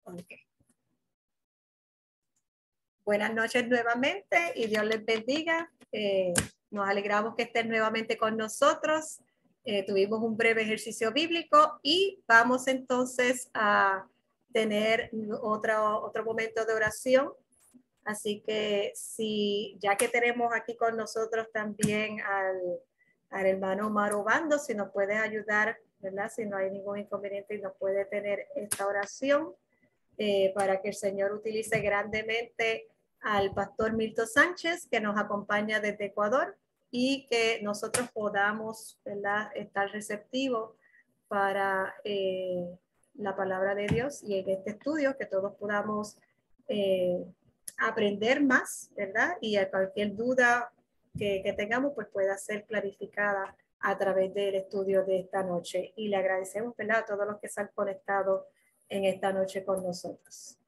Okay. Buenas noches nuevamente y Dios les bendiga. Nos alegramos que estén nuevamente con nosotros. Tuvimos un breve ejercicio bíblico y vamos entonces a tener otro momento de oración. Así que ya que tenemos aquí con nosotros también al hermano Omar Obando, si nos puede ayudar, ¿verdad? Si no hay ningún inconveniente y nos puede tener esta oración para que el Señor utilice grandemente al pastor Milton Sánchez, que nos acompaña desde Ecuador, y que nosotros podamos, ¿verdad?, estar receptivos para la palabra de Dios, y en este estudio que todos podamos aprender más, ¿verdad? Y a cualquier duda que tengamos, pues pueda ser clarificada a través del estudio de esta noche. Y le agradecemos, ¿verdad?, a todos los que se han conectado en esta noche con nosotros.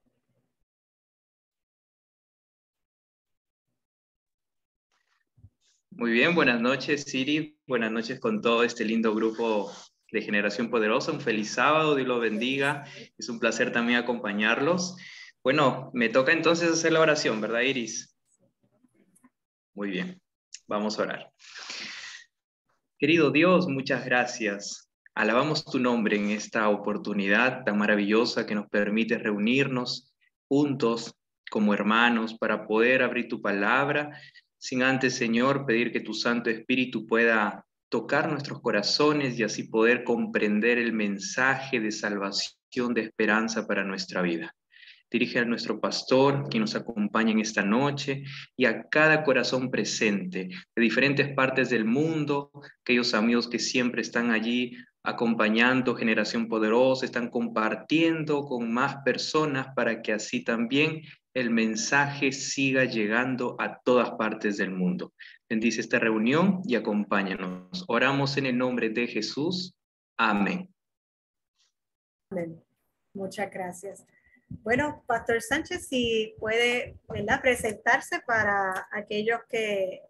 Muy bien, buenas noches, Siri. Buenas noches con todo este lindo grupo de Generación Poderosa. Un feliz sábado, Dios los bendiga. Es un placer también acompañarlos. Bueno, me toca entonces hacer la oración, ¿verdad, Iris? Muy bien, vamos a orar. Querido Dios, muchas gracias. Alabamos tu nombre en esta oportunidad tan maravillosa que nos permite reunirnos juntos como hermanos para poder abrir tu palabra. Sin antes, Señor, pedir que tu Santo Espíritu pueda tocar nuestros corazones y así poder comprender el mensaje de salvación, de esperanza para nuestra vida. Dirige a nuestro pastor que nos acompaña en esta noche y a cada corazón presente de diferentes partes del mundo, aquellos amigos que siempre están allí acompañando Generación Poderosa, están compartiendo con más personas para que así también el mensaje siga llegando a todas partes del mundo. Bendice esta reunión y acompáñanos. Oramos en el nombre de Jesús. Amén. Amén. Muchas gracias. Bueno, Pastor Sánchez, si puede, ¿verdad?, presentarse para aquellos que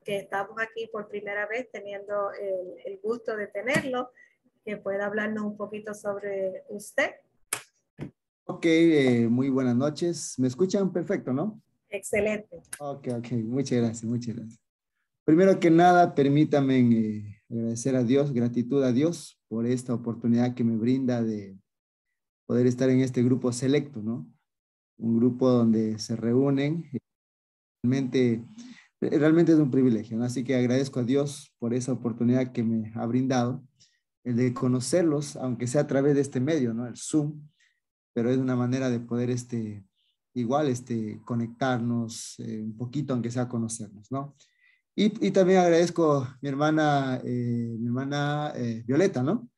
estamos aquí por primera vez teniendo el gusto de tenerlo, que pueda hablarnos un poquito sobre usted. Ok, muy buenas noches. ¿Me escuchan perfecto, no? Excelente. Ok, muchas gracias, muchas gracias. Primero que nada, permítame agradecer a Dios, gratitud a Dios por esta oportunidad que me brinda de poder estar en este grupo selecto, ¿no? Un grupo donde se reúnen, realmente es un privilegio, ¿no? Así que agradezco a Dios por esa oportunidad que me ha brindado, el de conocerlos, aunque sea a través de este medio, ¿no? El Zoom, pero es una manera de poder conectarnos un poquito, aunque sea conocernos, ¿no? Y también agradezco a mi hermana Violeta, ¿no?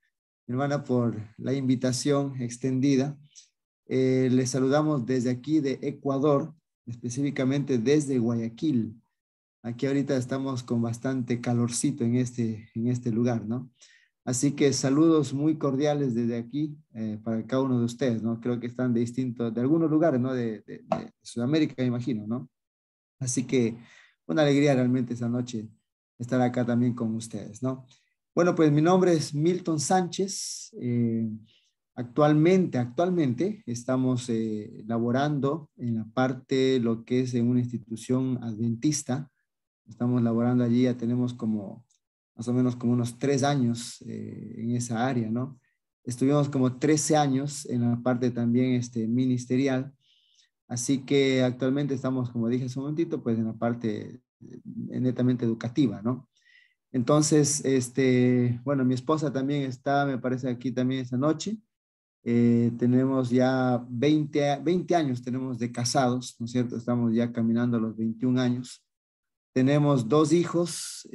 Mi hermana por la invitación extendida. Les saludamos desde aquí de Ecuador, específicamente desde Guayaquil. Aquí ahorita estamos con bastante calorcito en este lugar, ¿no? Así que saludos muy cordiales desde aquí para cada uno de ustedes, ¿no? Creo que están de algunos lugares, ¿no? De Sudamérica, me imagino, ¿no? Así que una alegría realmente esta noche estar acá también con ustedes, ¿no? Bueno, pues mi nombre es Milton Sánchez. Actualmente estamos laborando en la parte, lo que es en una institución adventista. Estamos laborando allí, ya tenemos más o menos como unos 3 años en esa área, ¿no? Estuvimos como 13 años en la parte también ministerial. Así que actualmente estamos, como dije hace un momentito, pues en la parte netamente educativa, ¿no? Entonces, bueno, mi esposa también está, me parece, aquí también esta noche. Tenemos ya 20 años tenemos de casados, ¿no es cierto? Estamos ya caminando a los 21 años. Tenemos 2 hijos,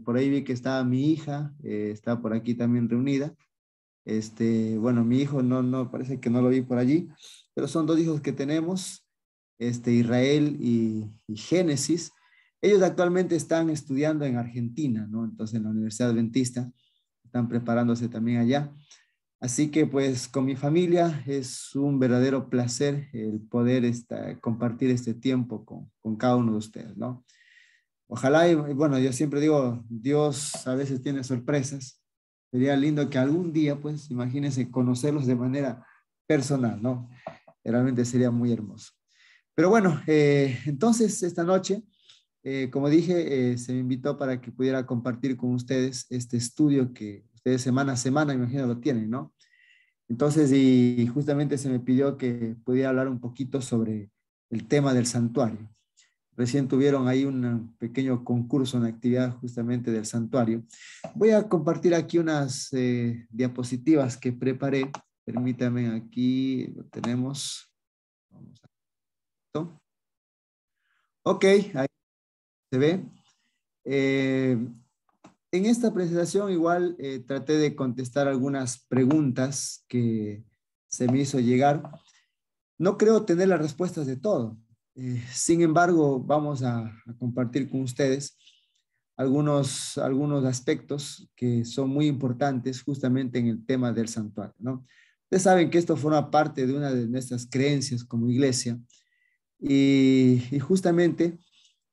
por ahí vi que estaba mi hija, está por aquí también reunida. Bueno, mi hijo no, parece que no lo vi por allí, pero son 2 hijos que tenemos, Israel y Génesis. Ellos actualmente están estudiando en Argentina, ¿no? Entonces en la Universidad Adventista, están preparándose también allá. Así que pues con mi familia es un verdadero placer el poder compartir este tiempo con cada uno de ustedes, ¿no? Ojalá, y bueno, yo siempre digo, Dios a veces tiene sorpresas. Sería lindo que algún día, pues, imagínense conocerlos de manera personal, ¿no? realmente sería muy hermoso. Pero bueno, entonces esta noche, como dije, se me invitó para que pudiera compartir con ustedes este estudio que ustedes semana a semana, imagino, lo tienen, ¿no? Entonces, y justamente se me pidió que pudiera hablar un poquito sobre el tema del santuario. Recién tuvieron ahí un pequeño concurso, una actividad justamente del santuario. Voy a compartir aquí unas diapositivas que preparé. Permítanme, aquí lo tenemos. Vamos a esto. Ok, ahí se ve. En esta presentación igual traté de contestar algunas preguntas que se me hizo llegar. No creo tener las respuestas de todo. Sin embargo, vamos a compartir con ustedes algunos aspectos que son muy importantes justamente en el tema del santuario, ¿no? Ustedes saben que esto forma parte de una de nuestras creencias como iglesia y justamente,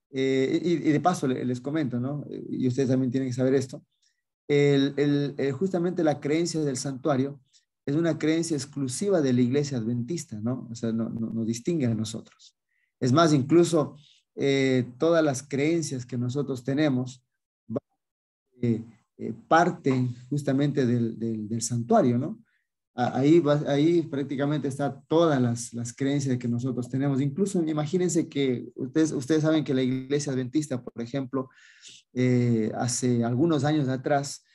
y de paso les comento, ¿no? Y ustedes también tienen que saber esto, justamente la creencia del santuario es una creencia exclusiva de la iglesia adventista, ¿no? O sea, nos distingue a nosotros. Es más, incluso todas las creencias que nosotros tenemos parten justamente del santuario, ¿no? Ahí prácticamente está todas las creencias que nosotros tenemos. Incluso imagínense que ustedes saben que la iglesia adventista, por ejemplo, hace algunos años atrás,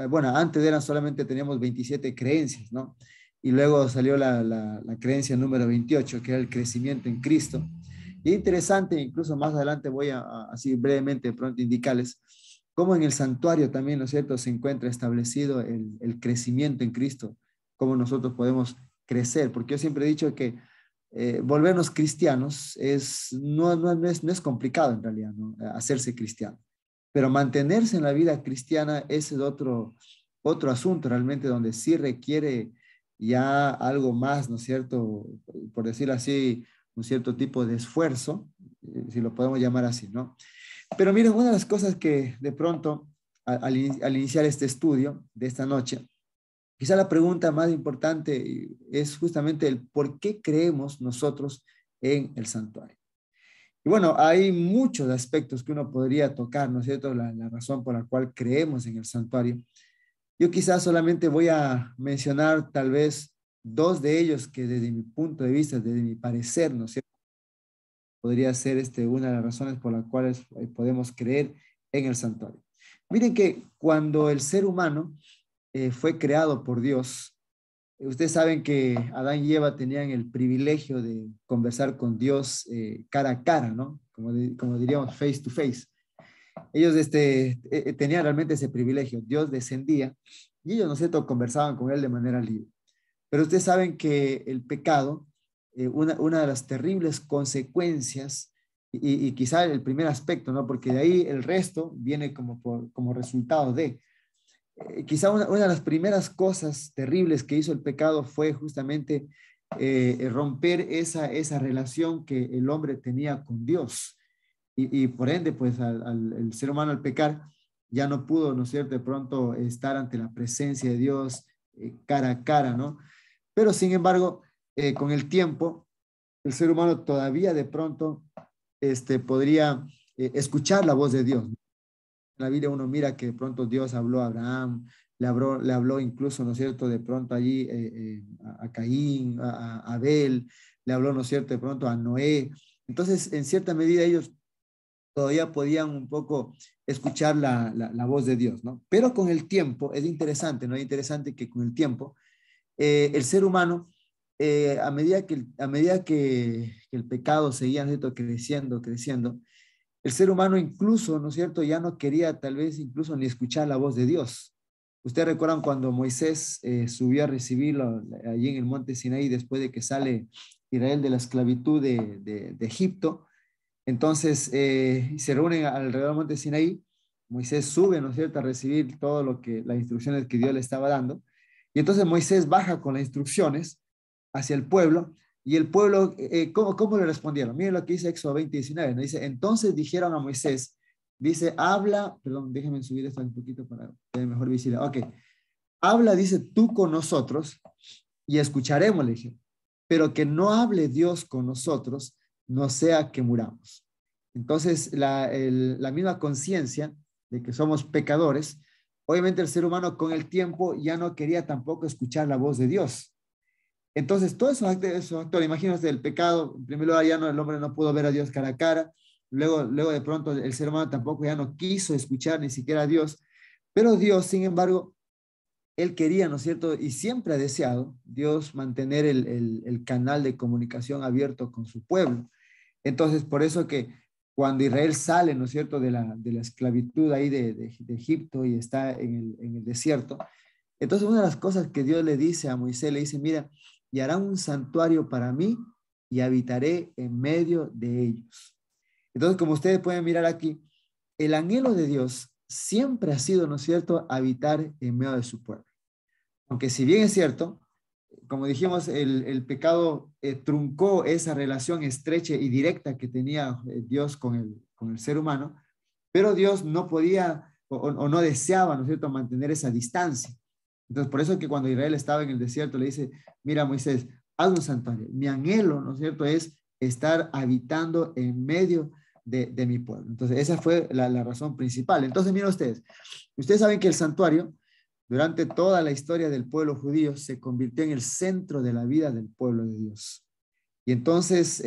bueno, antes eran solamente teníamos 27 creencias, ¿no? Y luego salió la creencia número 28, que era el crecimiento en Cristo. Y interesante, incluso más adelante voy así brevemente pronto indicarles cómo en el santuario también, ¿no es cierto?, se encuentra establecido el crecimiento en Cristo, cómo nosotros podemos crecer, porque yo siempre he dicho que volvernos cristianos no es complicado en realidad, ¿no? Hacerse cristiano. Pero mantenerse en la vida cristiana ese es otro asunto realmente donde sí requiere ya algo más, ¿no es cierto? Por decirlo así, un cierto tipo de esfuerzo, si lo podemos llamar así, ¿no? Pero miren, una de las cosas que de pronto al iniciar este estudio de esta noche, quizá la pregunta más importante es justamente el por qué creemos nosotros en el santuario. Y bueno, hay muchos aspectos que uno podría tocar, ¿no es cierto? La razón por la cual creemos en el santuario. Yo quizás solamente voy a mencionar tal vez dos de ellos que desde mi punto de vista, desde mi parecer, ¿no es cierto?, podría ser una de las razones por las cuales podemos creer en el santuario. Miren que cuando el ser humano fue creado por Dios, ustedes saben que Adán y Eva tenían el privilegio de conversar con Dios cara a cara, ¿no? Como diríamos, face to face. Ellos tenían realmente ese privilegio. Dios descendía y ellos, ¿no es cierto?, conversaban con él de manera libre. Pero ustedes saben que el pecado, una de las terribles consecuencias, y quizá el primer aspecto, ¿no?, porque de ahí el resto viene como resultado de, quizá una de las primeras cosas terribles que hizo el pecado fue justamente romper esa relación que el hombre tenía con Dios. Y por ende, pues el ser humano al pecar ya no pudo, ¿no es cierto?, de pronto estar ante la presencia de Dios cara a cara, ¿no? Pero sin embargo, con el tiempo, el ser humano todavía de pronto podría escuchar la voz de Dios. En la Biblia uno mira que de pronto Dios habló a Abraham, le habló incluso, ¿no es cierto?, de pronto allí a Caín, a Abel, le habló, ¿no es cierto?, de pronto a Noé. Entonces, en cierta medida ellos todavía podían un poco escuchar la voz de Dios, ¿no? Pero con el tiempo, es interesante, ¿no? Es interesante que con el tiempo, el ser humano, a medida que el pecado seguía, ¿no es cierto?, creciendo, el ser humano incluso, ¿no es cierto?, ya no quería tal vez incluso ni escuchar la voz de Dios. Ustedes recuerdan cuando Moisés subió a recibirlo allí en el monte Sinaí después de que sale Israel de la esclavitud de Egipto. Entonces se reúnen alrededor del monte Sinaí. Moisés sube, ¿no es cierto?, a recibir todo las instrucciones que Dios le estaba dando. Y entonces Moisés baja con las instrucciones hacia el pueblo. Y el pueblo, ¿cómo le respondieron? Miren lo que dice Éxodo 20:19, ¿no? Dice, entonces dijeron a Moisés, dice, habla, perdón, déjenme subir esto un poquito para tener mejor visibilidad. Ok, habla, dice, tú con nosotros y escucharemos, le dije. pero que no hable Dios con nosotros, no sea que muramos. Entonces, la misma conciencia de que somos pecadores, obviamente el ser humano con el tiempo ya no quería tampoco escuchar la voz de Dios. Entonces, todos esos actores, imagínate el pecado, en primer lugar ya no, el hombre no pudo ver a Dios cara a cara, luego de pronto el ser humano tampoco ya no quiso escuchar ni siquiera a Dios, pero Dios, sin embargo, él quería, ¿no es cierto? Y siempre ha deseado Dios mantener el canal de comunicación abierto con su pueblo. Entonces, por eso que cuando Israel sale, ¿no es cierto?, de la esclavitud ahí de Egipto y está en el desierto, entonces una de las cosas que Dios le dice a Moisés, le dice, mira, y harán un santuario para mí y habitaré en medio de ellos. Entonces, como ustedes pueden mirar aquí, el anhelo de Dios siempre ha sido, ¿no es cierto?, habitar en medio de su pueblo. Aunque si bien es cierto, como dijimos, el pecado truncó esa relación estrecha y directa que tenía Dios con el ser humano, pero Dios no podía o no deseaba, ¿no es cierto?, mantener esa distancia. Entonces, por eso que cuando Israel estaba en el desierto, le dice, mira Moisés, haz un santuario. Mi anhelo, ¿no es cierto?, es estar habitando en medio de mi pueblo. Entonces, esa fue la razón principal. Entonces, miren ustedes saben que el santuario, durante toda la historia del pueblo judío, se convirtió en el centro de la vida del pueblo de Dios. Y entonces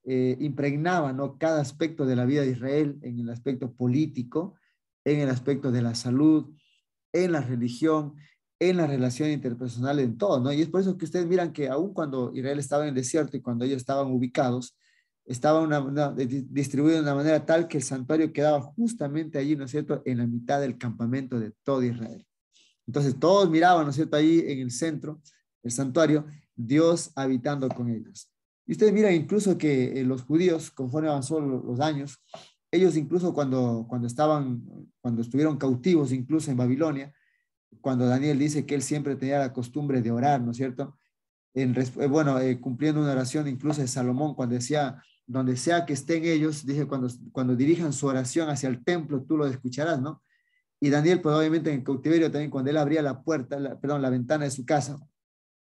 impregnaba, ¿no?, cada aspecto de la vida de Israel, en el aspecto político, en el aspecto de la salud, en la religión, en la relación interpersonal, en todo, ¿no? Y es por eso que ustedes miran que aun cuando Israel estaba en el desierto y cuando ellos estaban ubicados, estaban distribuidos de una manera tal que el santuario quedaba justamente allí, ¿no es cierto?, en la mitad del campamento de todo Israel. Entonces todos miraban, ¿no es cierto?, ahí en el centro, el santuario, Dios habitando con ellos. Y ustedes miran incluso que los judíos, conforme avanzó los años, ellos incluso cuando estuvieron cautivos, incluso en Babilonia, cuando Daniel dice que él siempre tenía la costumbre de orar, ¿no es cierto? Cumpliendo una oración incluso de Salomón, cuando decía, donde sea que estén ellos, dije, cuando dirijan su oración hacia el templo, tú lo escucharás, ¿no? Y Daniel, pues obviamente en cautiverio también, cuando él abría la puerta, la ventana de su casa,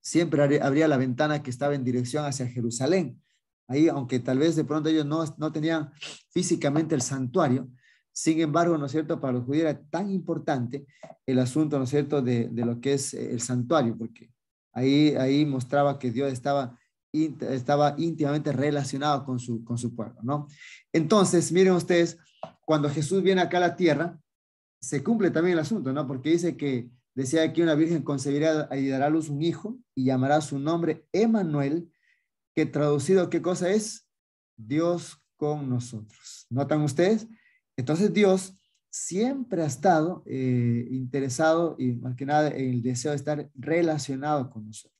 siempre abría la ventana que estaba en dirección hacia Jerusalén. Ahí, aunque tal vez de pronto ellos no tenían físicamente el santuario, sin embargo, ¿no es cierto?, para los judíos era tan importante el asunto, ¿no es cierto?, de lo que es el santuario, porque ahí mostraba que Dios estaba íntimamente relacionado con su pueblo, ¿no? Entonces, miren ustedes, cuando Jesús viene acá a la tierra, se cumple también el asunto, ¿no? Porque dice que decía que una virgen concebirá y dará a luz un hijo y llamará su nombre Emmanuel, que traducido, ¿qué cosa es? Dios con nosotros. ¿Notan ustedes? Entonces Dios siempre ha estado interesado y más que nada en el deseo de estar relacionado con nosotros.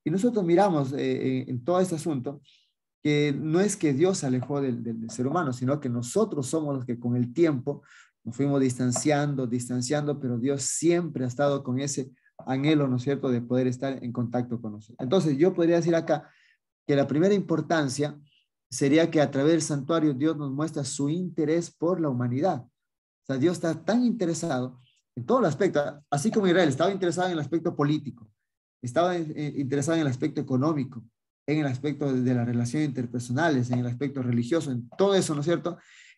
Y nosotros miramos en todo este asunto que no es que Dios se alejó del ser humano, sino que nosotros somos los que con el tiempo nos fuimos distanciando, pero Dios siempre ha estado con ese anhelo, ¿no es cierto?, de poder estar en contacto con nosotros. Entonces, yo podría decir acá que la primera importancia sería que a través del santuario Dios nos muestra su interés por la humanidad. O sea, Dios está tan interesado en todo el aspecto, así como Israel estaba interesado en el aspecto político, estaba interesado en el aspecto económico, en el aspecto de las relaciones interpersonales, en el aspecto religioso, en todo eso, ¿no es cierto?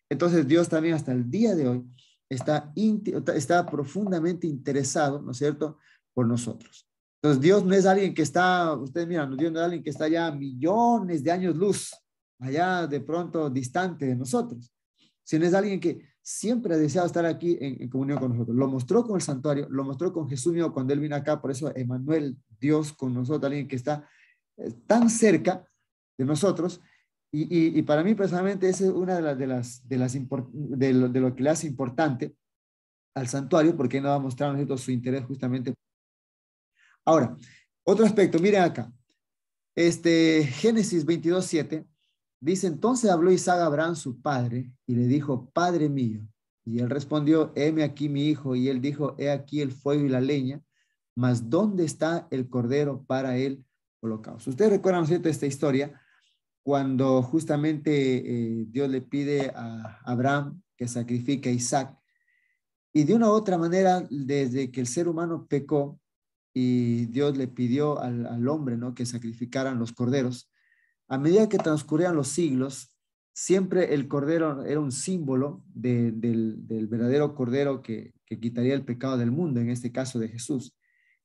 Entonces Dios también hasta el día de hoy está profundamente interesado, ¿no es cierto?, por nosotros. Entonces Dios no es alguien que está, ustedes miran, Dios no es alguien que está ya a millones de años luz, allá de pronto distante de nosotros, sino es alguien que siempre ha deseado estar aquí en comunión con nosotros. Lo mostró con el santuario, lo mostró con Jesús mismo cuando Él vino acá, por eso Emmanuel, Dios con nosotros, alguien que está tan cerca de nosotros. Y para mí personalmente esa es una de lo que le hace importante al santuario, porque nos va a mostrar a nosotros su interés justamente. Ahora, otro aspecto, miren acá. Génesis 22:7 dice, entonces habló Isaac a Abraham su padre y le dijo, Padre mío. Y él respondió, heme aquí mi hijo. Y él dijo, he aquí el fuego y la leña, mas ¿dónde está el cordero para el holocausto? Ustedes recuerdan, ¿no es cierto?, esta historia, cuando justamente Dios le pide a Abraham que sacrifique a Isaac. Y de una u otra manera, desde que el ser humano pecó y Dios le pidió al hombre, ¿no?, que sacrificaran los corderos. A medida que transcurrían los siglos, siempre el cordero era un símbolo del verdadero cordero que quitaría el pecado del mundo, en este caso de Jesús.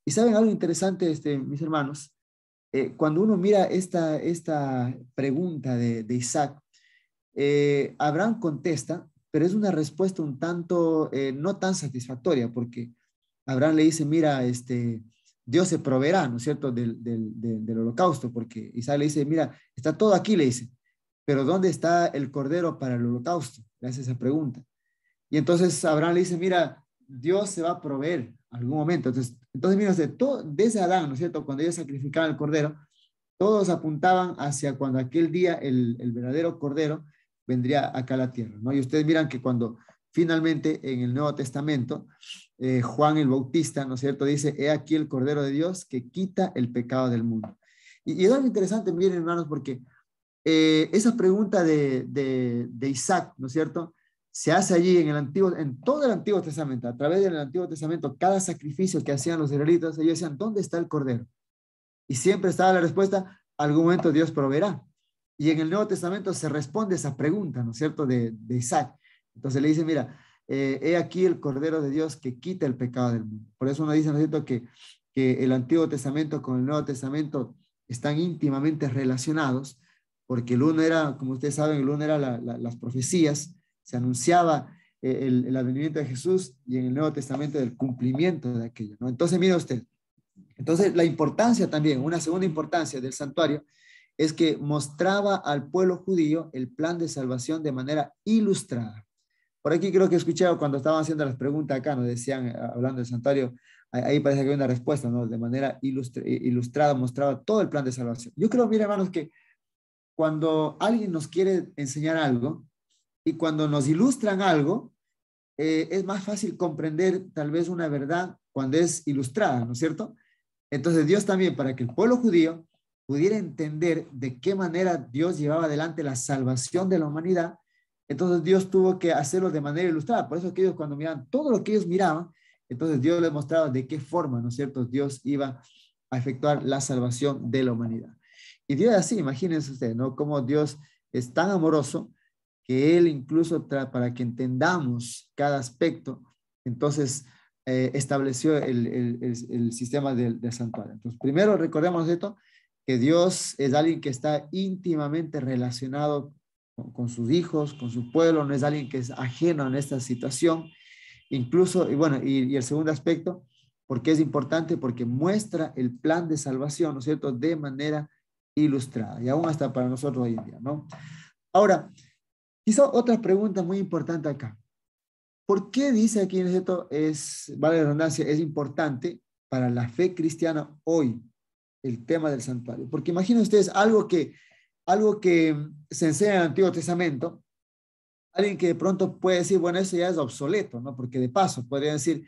Y saben algo interesante, mis hermanos, cuando uno mira esta pregunta de Isaac, Abraham contesta, pero es una respuesta un tanto no tan satisfactoria, porque Abraham le dice, mira, Dios se proveerá, ¿no es cierto?, del holocausto, porque Isaac le dice, mira, está todo aquí, le dice, pero ¿dónde está el cordero para el holocausto? Le hace esa pregunta. Y entonces Abraham le dice, mira, Dios se va a proveer algún momento. Entonces mira, desde Adán, ¿no es cierto?, cuando ellos sacrificaban el cordero, todos apuntaban hacia cuando aquel día el verdadero cordero vendría acá a la tierra, ¿no? Y ustedes miran que cuando finalmente en el Nuevo Testamento, Juan el Bautista, ¿no es cierto?, dice, he aquí el Cordero de Dios que quita el pecado del mundo. Y es algo interesante, miren hermanos, porque esa pregunta de Isaac, ¿no es cierto?, se hace allí en todo el Antiguo Testamento, a través del Antiguo Testamento, cada sacrificio que hacían los israelitas, ellos decían, ¿dónde está el Cordero? Y siempre estaba la respuesta, algún momento Dios proveerá. Y en el Nuevo Testamento se responde esa pregunta, ¿no es cierto?, de Isaac. Entonces le dice, mira, he aquí el Cordero de Dios que quita el pecado del mundo. Por eso uno dice, ¿no es cierto?, que el Antiguo Testamento con el Nuevo Testamento están íntimamente relacionados, porque el uno era, como ustedes saben, el uno era las profecías, se anunciaba el advenimiento de Jesús, y en el Nuevo Testamento el cumplimiento de aquello, ¿no? Entonces, mire usted, entonces la importancia también, una segunda importancia del santuario, es que mostraba al pueblo judío el plan de salvación de manera ilustrada. Por aquí creo que escuché cuando estaban haciendo las preguntas acá, nos decían, hablando del santuario, ahí parece que hay una respuesta, ¿no? De manera ilustrada mostraba todo el plan de salvación. Yo creo, mira hermanos, que cuando alguien nos quiere enseñar algo y cuando nos ilustran algo, es más fácil comprender tal vez una verdad cuando es ilustrada, ¿no es cierto? Entonces Dios también, para que el pueblo judío pudiera entender de qué manera Dios llevaba adelante la salvación de la humanidad, entonces Dios tuvo que hacerlo de manera ilustrada. Por eso que ellos cuando miraban todo lo que ellos miraban, entonces Dios les mostraba de qué forma, ¿no es cierto?, Dios iba a efectuar la salvación de la humanidad. Y Dios es así, imagínense ustedes, ¿no?, cómo Dios es tan amoroso que Él incluso para que entendamos cada aspecto, entonces estableció el sistema del santuario. Entonces, primero recordemos esto, que Dios es alguien que está íntimamente relacionado con sus hijos, con su pueblo, no es alguien que es ajeno en esta situación. Incluso, y bueno, y el segundo aspecto, porque es importante, porque muestra el plan de salvación, ¿no es cierto?, de manera ilustrada, y aún hasta para nosotros hoy en día, ¿no? Ahora, quizá otra pregunta muy importante acá. ¿Por qué dice aquí, ¿no es cierto?, vale la redundancia, es importante para la fe cristiana hoy el tema del santuario? Porque imaginen ustedes algo que se enseña en el Antiguo Testamento, alguien que de pronto puede decir, bueno, eso ya es obsoleto, ¿no? Porque de paso, podría decir,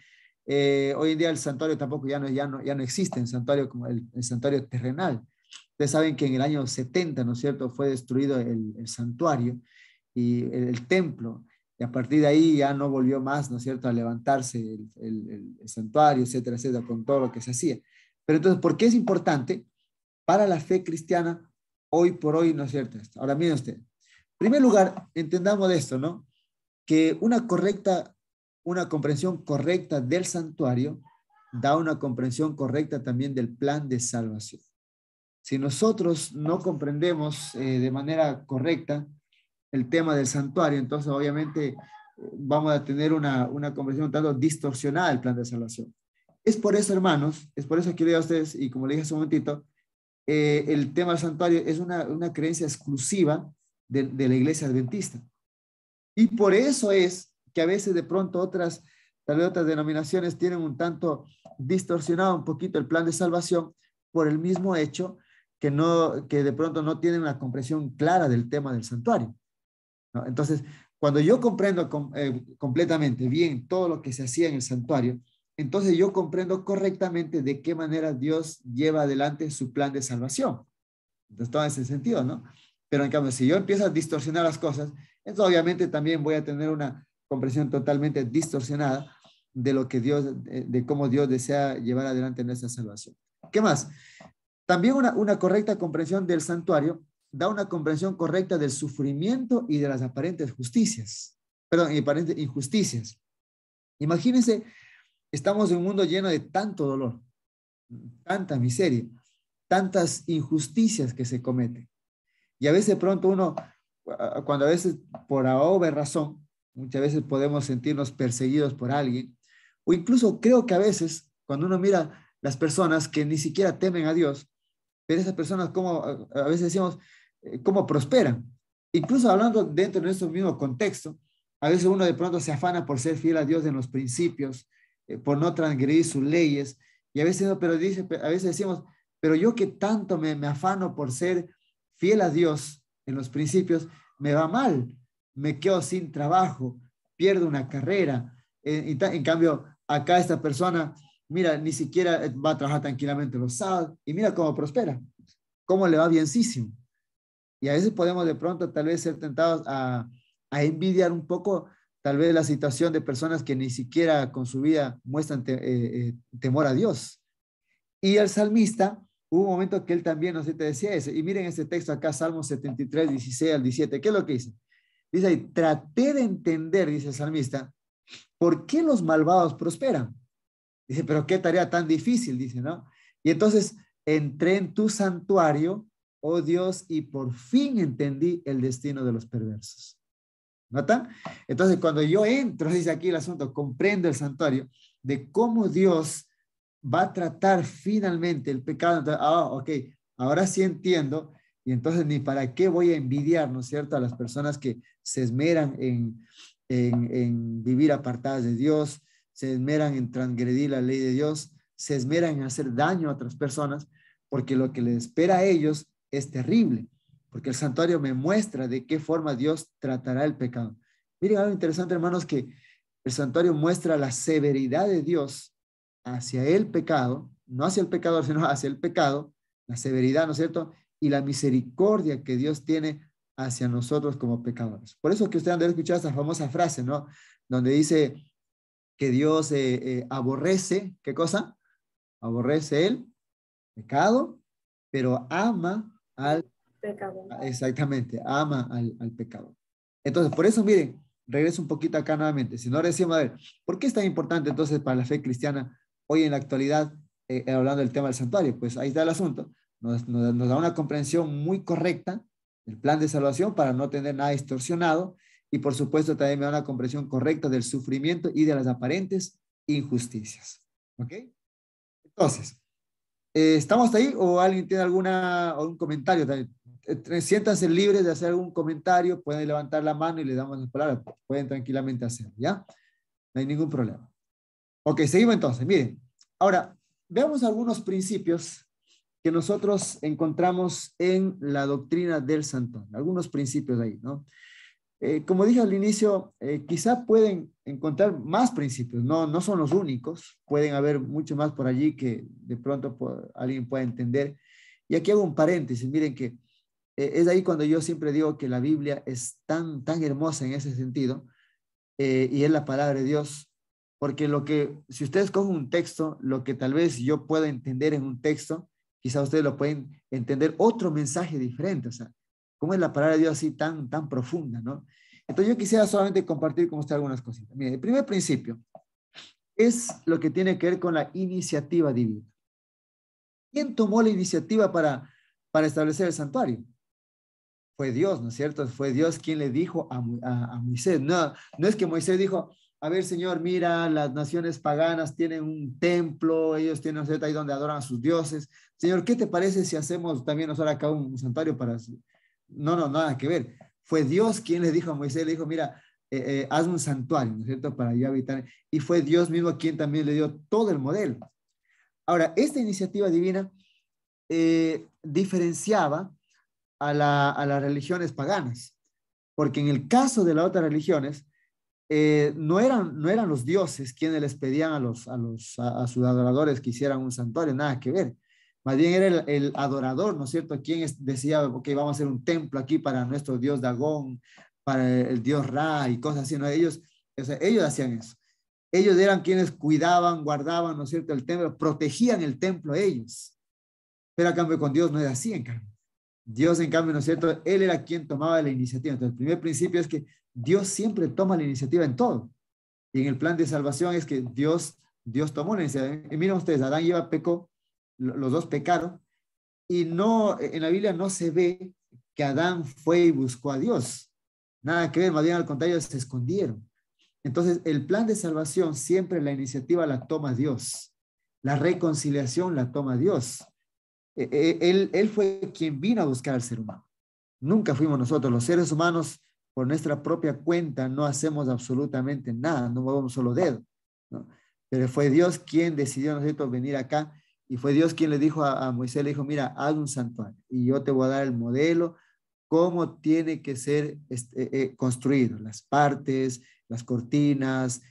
hoy en día el santuario tampoco ya no existe, el santuario como el santuario terrenal. Ustedes saben que en el año 70, ¿no es cierto?, fue destruido el santuario y el templo, y a partir de ahí ya no volvió más, ¿no es cierto?, a levantarse el santuario, etcétera, etcétera, con todo lo que se hacía. Pero entonces, ¿por qué es importante para la fe cristiana hoy por hoy, ¿no es cierto? Esto. Ahora, miren usted. En primer lugar, entendamos de esto, ¿no? Que una comprensión correcta del santuario da una comprensión correcta también del plan de salvación. Si nosotros no comprendemos de manera correcta el tema del santuario, entonces obviamente vamos a tener una comprensión un tanto distorsionada del plan de salvación. Es por eso, hermanos, es por eso que le digo a ustedes, y como le dije hace un momentito, el tema del santuario es una creencia exclusiva de la iglesia adventista. Y por eso es que a veces de pronto tal vez otras denominaciones tienen un tanto distorsionado un poquito el plan de salvación por el mismo hecho que de pronto no tienen la comprensión clara del tema del santuario, ¿no? Entonces, cuando yo comprendo completamente bien todo lo que se hacía en el santuario, entonces yo comprendo correctamente de qué manera Dios lleva adelante su plan de salvación. Entonces, todo ese sentido, ¿no? Pero en cambio, si yo empiezo a distorsionar las cosas, entonces obviamente también voy a tener una comprensión totalmente distorsionada de lo que Dios, de cómo Dios desea llevar adelante nuestra salvación. ¿Qué más? También una correcta comprensión del santuario da una comprensión correcta del sufrimiento y de las aparentes justicias, perdón, y aparentes injusticias. Imagínense, estamos en un mundo lleno de tanto dolor, tanta miseria, tantas injusticias que se cometen. Y a veces pronto uno, cuando a veces por A o B razón, muchas veces podemos sentirnos perseguidos por alguien, o incluso creo que a veces cuando uno mira las personas que ni siquiera temen a Dios, pero esas personas como a veces decimos, cómo prosperan. Incluso hablando dentro de nuestro mismo contexto, a veces uno de pronto se afana por ser fiel a Dios en los principios, por no transgredir sus leyes, y a veces, a veces decimos, pero yo que tanto me afano por ser fiel a Dios en los principios, me va mal, me quedo sin trabajo, pierdo una carrera. En cambio, acá esta persona, mira, ni siquiera va a trabajar tranquilamente los sábados, y mira cómo prospera, cómo le va bienísimo. Y a veces podemos de pronto tal vez ser tentados a envidiar un poco tal vez la situación de personas que ni siquiera con su vida muestran temor a Dios. Y el salmista, hubo un momento que él también, no sé, te decía eso. Y miren este texto acá, Salmo 73, 16 al 17. ¿Qué es lo que dice? Dice ahí, traté de entender, dice el salmista, ¿por qué los malvados prosperan? Dice, pero qué tarea tan difícil, dice, ¿no? Y entonces entré en tu santuario, oh Dios, y por fin entendí el destino de los perversos. ¿Notan? Entonces, cuando yo entro, dice aquí el asunto, comprendo el santuario, de cómo Dios va a tratar finalmente el pecado. Entonces, ok, ahora sí entiendo, y entonces ni para qué voy a envidiar, ¿no es cierto?, a las personas que se esmeran en vivir apartadas de Dios, se esmeran en transgredir la ley de Dios, se esmeran en hacer daño a otras personas, porque lo que les espera a ellos es terrible, porque el santuario me muestra de qué forma Dios tratará el pecado. Miren algo interesante, hermanos, que el santuario muestra la severidad de Dios hacia el pecado, no hacia el pecador, sino hacia el pecado, la severidad, ¿no es cierto?, y la misericordia que Dios tiene hacia nosotros como pecadores. Por eso que ustedes han de escuchar esa famosa frase, ¿no?, donde dice que Dios aborrece, ¿qué cosa? Aborrece el pecado, pero ama al pecado. Exactamente, ama al pecado. Entonces, por eso, miren, regreso un poquito acá nuevamente. Si no decimos, a ver, ¿por qué es tan importante entonces para la fe cristiana hoy en la actualidad, hablando del tema del santuario? Pues ahí está el asunto. Nos da una comprensión muy correcta del plan de salvación para no tener nada distorsionado, y por supuesto también me da una comprensión correcta del sufrimiento y de las aparentes injusticias. ¿Ok? Entonces, ¿estamos ahí o alguien tiene algún comentario? Siéntanse libres de hacer algún comentario, pueden levantar la mano y le damos las palabras, pueden tranquilamente hacerlo, ¿ya? No hay ningún problema. Ok, seguimos entonces, miren. Ahora, veamos algunos principios que nosotros encontramos en la doctrina del santuario, algunos principios ahí, ¿no? Como dije al inicio, quizá pueden encontrar más principios, no son los únicos, pueden haber mucho más por allí que de pronto alguien pueda entender. Y aquí hago un paréntesis, miren que es ahí cuando yo siempre digo que la Biblia es tan hermosa en ese sentido, y es la palabra de Dios, porque si ustedes cogen un texto, lo que tal vez yo pueda entender en un texto, quizá ustedes lo pueden entender otro mensaje diferente, o sea, cómo es la palabra de Dios así tan profunda, ¿no? Entonces yo quisiera solamente compartir con ustedes algunas cositas. Mire, el primer principio es lo que tiene que ver con la iniciativa divina. ¿Quién tomó la iniciativa para establecer el santuario? Fue Dios, ¿no es cierto? Fue Dios quien le dijo a Moisés. No es que Moisés dijo, a ver, Señor, mira, las naciones paganas tienen un templo, ellos tienen, ¿no es cierto?, ahí donde adoran a sus dioses. Señor, ¿qué te parece si hacemos también nosotros acá un santuario para...? No, nada que ver. Fue Dios quien le dijo a Moisés, le dijo, mira, haz un santuario, ¿no es cierto?, para yo habitar. Y fue Dios mismo quien también le dio todo el modelo. Ahora, esta iniciativa divina diferenciaba a las religiones paganas, porque en el caso de las otras religiones, no eran los dioses quienes les pedían a sus adoradores que hicieran un santuario, nada que ver. Más bien era el adorador, ¿no es cierto?, quien decía, ok, vamos a hacer un templo aquí para nuestro dios Dagón, para el dios Ra y cosas así, ¿no? Ellos hacían eso. Ellos eran quienes cuidaban, guardaban, ¿no es cierto?, el templo, protegían el templo ellos. Pero a cambio con Dios no era así, en cambio. Dios, en cambio, ¿no es cierto?, Él era quien tomaba la iniciativa. Entonces, el primer principio es que Dios siempre toma la iniciativa en todo. Y en el plan de salvación es que Dios tomó la iniciativa. Y miren ustedes, Adán y Eva pecó, los dos pecaron, y no, en la Biblia no se ve que Adán fue y buscó a Dios. Nada que ver, más bien al contrario, se escondieron. Entonces, el plan de salvación siempre la iniciativa la toma Dios. La reconciliación la toma Dios. Él fue quien vino a buscar al ser humano. Nunca fuimos nosotros. Los seres humanos, por nuestra propia cuenta, no hacemos absolutamente nada, no movemos un solo dedo, ¿no? Pero fue Dios quien decidió, nosotros venir acá, y fue Dios quien le dijo a Moisés, le dijo, mira, haz un santuario y yo te voy a dar el modelo, cómo tiene que ser construido, las partes, las cortinas,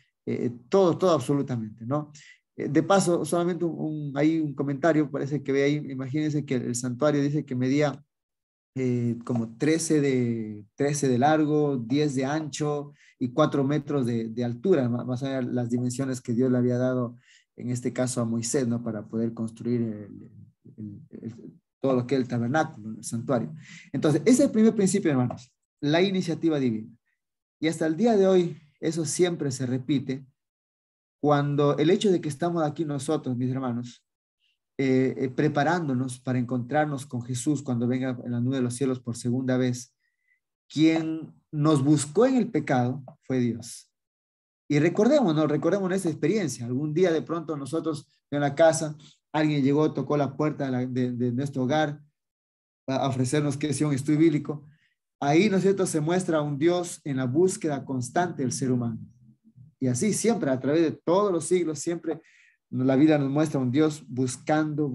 todo absolutamente, ¿no? De paso, solamente hay un comentario, parece que ve ahí, imagínense que el santuario dice que medía como 13 de largo, 10 de ancho y 4 metros de altura, más allá de las dimensiones que Dios le había dado, en este caso a Moisés, ¿no? Para poder construir todo lo que es el tabernáculo, el santuario. Entonces, ese es el primer principio, hermanos, la iniciativa divina. Y hasta el día de hoy, eso siempre se repite cuando el hecho de que estamos aquí nosotros, mis hermanos, preparándonos para encontrarnos con Jesús cuando venga en la nube de los cielos por segunda vez, quien nos buscó en el pecado fue Dios. Y recordemos esa experiencia. Algún día de pronto nosotros en la casa, alguien llegó, tocó la puerta de nuestro hogar a ofrecernos que sea un estudio bíblico. Ahí, ¿no es cierto?, se muestra un Dios en la búsqueda constante del ser humano. Y así siempre, a través de todos los siglos, siempre la vida nos muestra un Dios buscando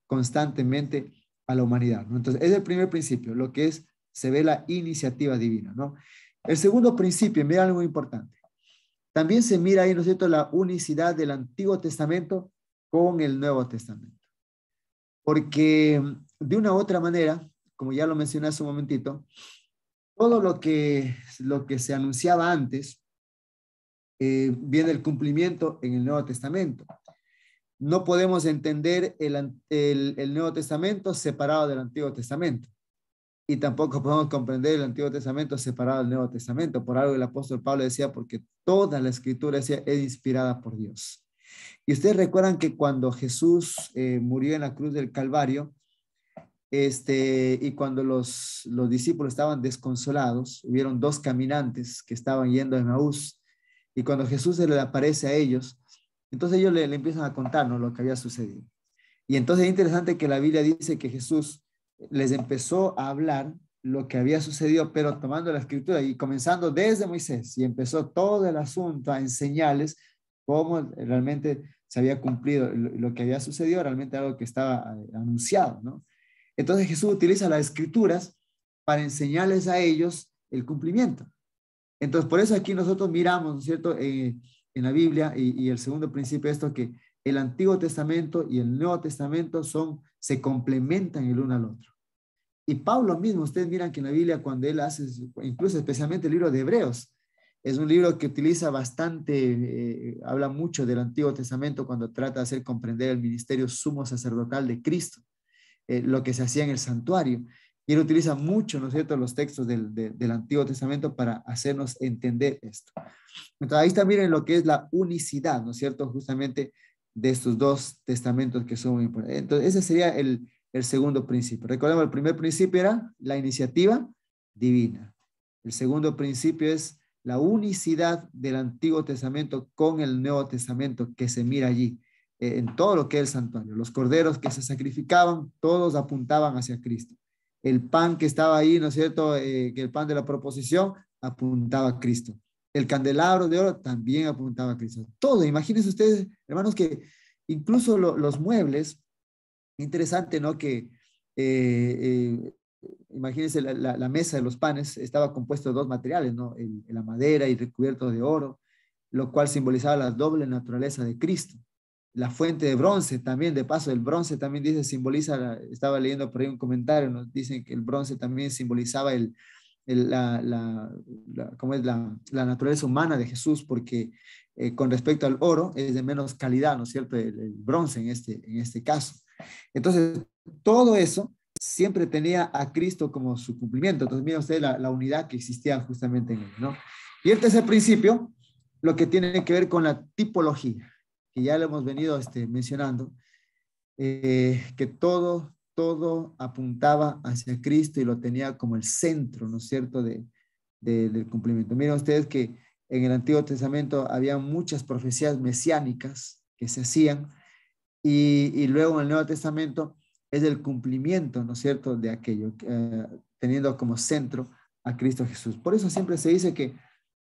constantemente a la humanidad, ¿no? Entonces, es el primer principio, lo que es, se ve la iniciativa divina, ¿no? El segundo principio, mira algo muy importante. También se mira ahí, ¿no es cierto?, la unicidad del Antiguo Testamento con el Nuevo Testamento. Porque de una u otra manera, como ya lo mencioné hace un momentito, todo lo que se anunciaba antes, viene el cumplimiento en el Nuevo Testamento. No podemos entender el Nuevo Testamento separado del Antiguo Testamento. Y tampoco podemos comprender el Antiguo Testamento separado del Nuevo Testamento. Por algo el apóstol Pablo decía, porque toda la escritura decía, es inspirada por Dios. Y ustedes recuerdan que cuando Jesús murió en la cruz del Calvario, y cuando los discípulos estaban desconsolados, hubieron dos caminantes que estaban yendo a Emaús, y cuando Jesús se le aparece a ellos, entonces ellos le empiezan a contarnos lo que había sucedido. Y entonces es interesante que la Biblia dice que Jesús les empezó a hablar lo que había sucedido, pero tomando la escritura y comenzando desde Moisés, y empezó todo el asunto a enseñarles cómo realmente se había cumplido lo que había sucedido, realmente algo que estaba anunciado, ¿no? Entonces Jesús utiliza las escrituras para enseñarles a ellos el cumplimiento. Entonces por eso aquí nosotros miramos, ¿no es cierto?, en la Biblia, y el segundo principio es esto, que el Antiguo Testamento y el Nuevo Testamento se complementan el uno al otro. Y Pablo mismo, ustedes miran que en la Biblia cuando él hace, incluso especialmente el libro de Hebreos, es un libro que utiliza bastante, habla mucho del Antiguo Testamento cuando trata de hacer comprender el ministerio sumo sacerdotal de Cristo, lo que se hacía en el santuario. Y él utiliza mucho, ¿no es cierto?, los textos del Antiguo Testamento para hacernos entender esto. Entonces ahí está, miren lo que es la unicidad, ¿no es cierto?, justamente de estos dos testamentos que son muy importantes. Entonces ese sería el segundo principio. Recordemos, el primer principio era la iniciativa divina. El segundo principio es la unicidad del Antiguo Testamento con el Nuevo Testamento que se mira allí, en todo lo que es el santuario. Los corderos que se sacrificaban, todos apuntaban hacia Cristo. El pan que estaba ahí, ¿no es cierto?, que el pan de la proposición apuntaba a Cristo. El candelabro de oro también apuntaba a Cristo. Todo, imagínense ustedes, hermanos, que incluso los muebles, interesante, ¿no?, que imagínense la mesa de los panes estaba compuesto de dos materiales, ¿no?, la madera y recubierto de oro, lo cual simbolizaba la doble naturaleza de Cristo. La fuente de bronce también, de paso, el bronce también dice, simboliza, estaba leyendo por ahí un comentario, nos dicen que el bronce también simbolizaba el ¿cómo es la naturaleza humana de Jesús, porque con respecto al oro es de menos calidad, ¿no es cierto? El bronce en este caso. Entonces, todo eso siempre tenía a Cristo como su cumplimiento. Entonces, miren ustedes la unidad que existía justamente en él, ¿no? Y el tercer principio, lo que tiene que ver con la tipología, que ya lo hemos venido mencionando, que todo apuntaba hacia Cristo y lo tenía como el centro, ¿no es cierto?, del cumplimiento. Miren ustedes que en el Antiguo Testamento había muchas profecías mesiánicas que se hacían y luego en el Nuevo Testamento es el cumplimiento, ¿no es cierto?, de aquello, teniendo como centro a Cristo Jesús. Por eso siempre se dice que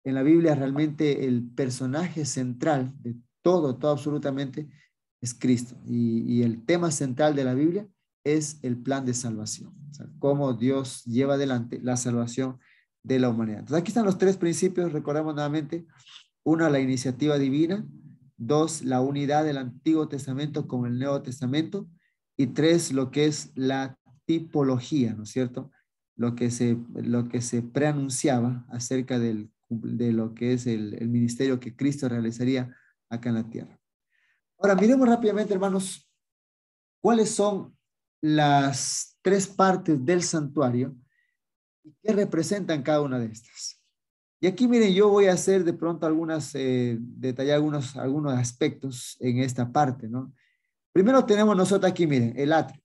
en la Biblia realmente el personaje central de todo absolutamente es Cristo. Y el tema central de la Biblia es el plan de salvación. O sea, cómo Dios lleva adelante la salvación de la humanidad. Entonces aquí están los tres principios, recordamos nuevamente. Uno, la iniciativa divina. Dos, la unidad del Antiguo Testamento con el Nuevo Testamento. Y tres, lo que es la tipología, ¿no es cierto? Lo que se preanunciaba acerca de lo que es el ministerio que Cristo realizaría acá en la tierra. Ahora, miremos rápidamente, hermanos, cuáles son las tres partes del santuario y qué representan cada una de estas. Y aquí, miren, yo voy a hacer de pronto detallar algunos aspectos en esta parte, ¿no? Primero tenemos nosotros aquí, miren, el atrio,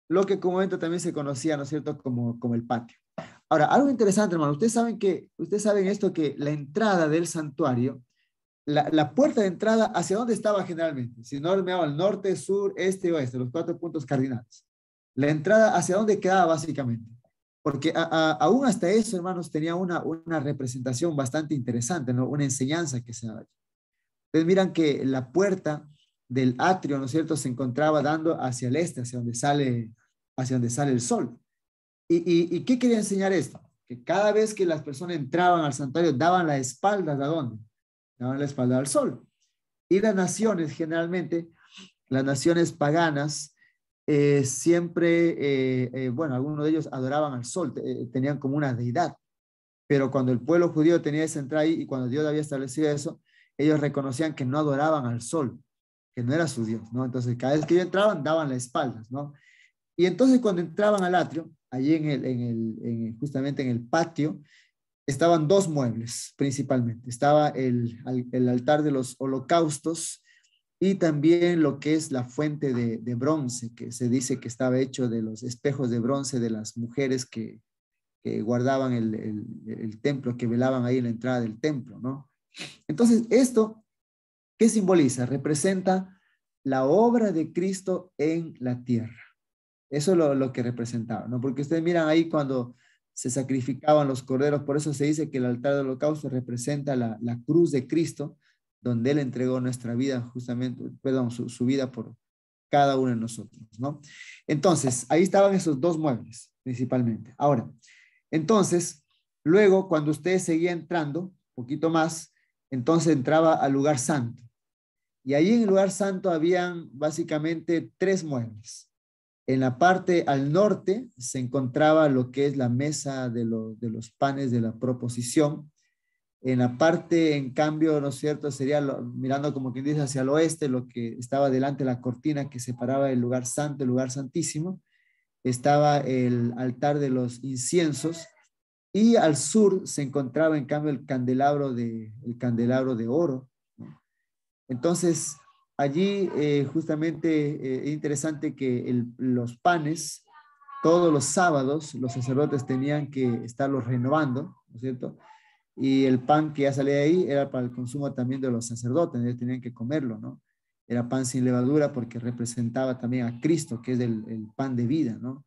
lo que comúnmente también se conocía, ¿no es cierto?, como el patio. Ahora, algo interesante, hermano, ustedes saben esto, que la entrada del santuario, la puerta de entrada, ¿hacia dónde estaba generalmente? Si no me al norte, sur, este, oeste, los 4 puntos cardinales. La entrada, ¿hacia dónde quedaba básicamente? Porque aún hasta eso, hermanos, tenía una representación bastante interesante, ¿no? Una enseñanza que se daba. Ustedes miran que la puerta del atrio, ¿no es cierto?, se encontraba dando hacia el este, hacia donde sale el sol. ¿Y qué quería enseñar esto? Que cada vez que las personas entraban al santuario, daban la espalda, ¿a dónde? Daban la espalda al sol. Y las naciones, generalmente, las naciones paganas, siempre, bueno, algunos de ellos adoraban al sol, tenían como una deidad. Pero cuando el pueblo judío tenía esa entrada ahí y cuando Dios había establecido eso, ellos reconocían que no adoraban al sol, que no era su Dios, ¿no? Entonces, cada vez que ellos entraban, daban las espaldas, ¿no? Y entonces, cuando entraban al atrio, allí justamente en el patio, estaban dos muebles principalmente. Estaba el altar de los holocaustos y también lo que es la fuente de bronce, que se dice que estaba hecho de los espejos de bronce de las mujeres que guardaban el templo, que velaban ahí en la entrada del templo, ¿no? Entonces, esto, ¿qué simboliza? Representa la obra de Cristo en la tierra. Eso es lo que representaba, ¿no? Porque ustedes miran ahí cuando se sacrificaban los corderos, por eso se dice que el altar del holocausto representa la cruz de Cristo, donde Él entregó nuestra vida justamente, perdón, su vida por cada uno de nosotros, ¿no? Entonces, ahí estaban esos dos muebles, principalmente. Ahora, entonces, luego, cuando usted seguía entrando, un poquito más, entonces entraba al lugar santo. Y ahí en el lugar santo habían básicamente tres muebles. En la parte al norte se encontraba lo que es la mesa de los panes de la proposición. En la parte, en cambio, ¿no es cierto?, sería mirando como quien dice hacia el oeste, lo que estaba delante de la cortina que separaba el lugar santo, el lugar santísimo. Estaba el altar de los inciensos y al sur se encontraba, en cambio, el candelabro de oro, ¿no? Entonces, allí justamente es interesante que los panes, todos los sábados, los sacerdotes tenían que estarlos renovando, ¿no es cierto? Y el pan que ya salía de ahí era para el consumo también de los sacerdotes, ellos tenían que comerlo, ¿no? Era pan sin levadura porque representaba también a Cristo, que es el pan de vida, ¿no?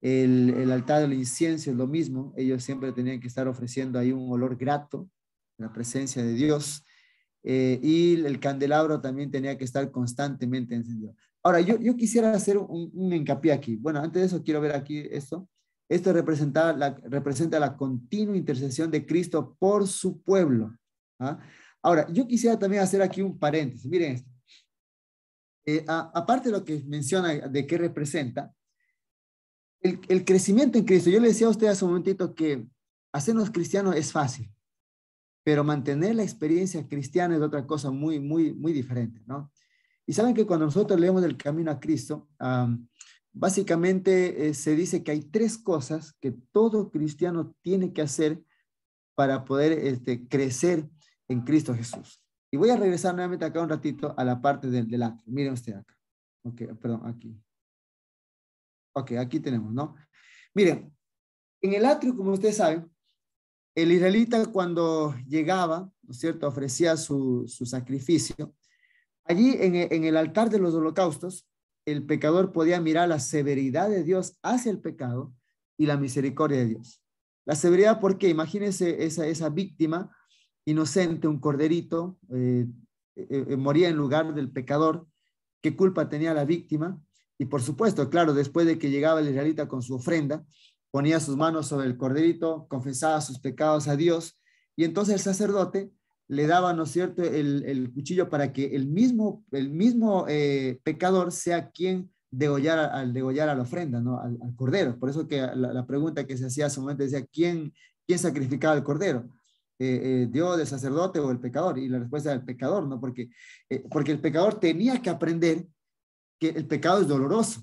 El altar del incienso es lo mismo, ellos siempre tenían que estar ofreciendo ahí un olor grato, la presencia de Dios. Y el candelabro también tenía que estar constantemente encendido. Ahora, yo quisiera hacer un hincapié aquí. Bueno, antes de eso quiero ver aquí esto. Esto representa la continua intercesión de Cristo por su pueblo. ¿Ah? Ahora, yo quisiera también hacer aquí un paréntesis. Miren esto. Aparte de lo que menciona de qué representa, el crecimiento en Cristo. Yo le decía a usted hace un momentito que hacernos cristianos es fácil, pero mantener la experiencia cristiana es otra cosa muy, muy, muy diferente, ¿no? Y saben que cuando nosotros leemos el camino a Cristo, básicamente se dice que hay tres cosas que todo cristiano tiene que hacer para poder crecer en Cristo Jesús. Y voy a regresar nuevamente acá un ratito a la parte del atrio. Miren usted acá. Ok, perdón, aquí. Ok, aquí tenemos, ¿no? Miren, en el atrio, como ustedes saben, el israelita cuando llegaba, ¿no es cierto?, ofrecía su sacrificio. Allí en el altar de los holocaustos, el pecador podía mirar la severidad de Dios hacia el pecado y la misericordia de Dios. La severidad, porque imagínense esa víctima inocente, un corderito, moría en lugar del pecador. ¿Qué culpa tenía la víctima? Y por supuesto, claro, después de que llegaba el israelita con su ofrenda, ponía sus manos sobre el corderito, confesaba sus pecados a Dios, y entonces el sacerdote le daba, ¿no es cierto?, el cuchillo para que el mismo pecador sea quien degollara a la ofrenda, ¿no?, al cordero. Por eso que la pregunta que se hacía hace un momento decía, ¿quién sacrificaba el cordero? ¿Dios, el sacerdote o el pecador? Y la respuesta era el pecador, ¿no? Porque el pecador tenía que aprender que el pecado es doloroso.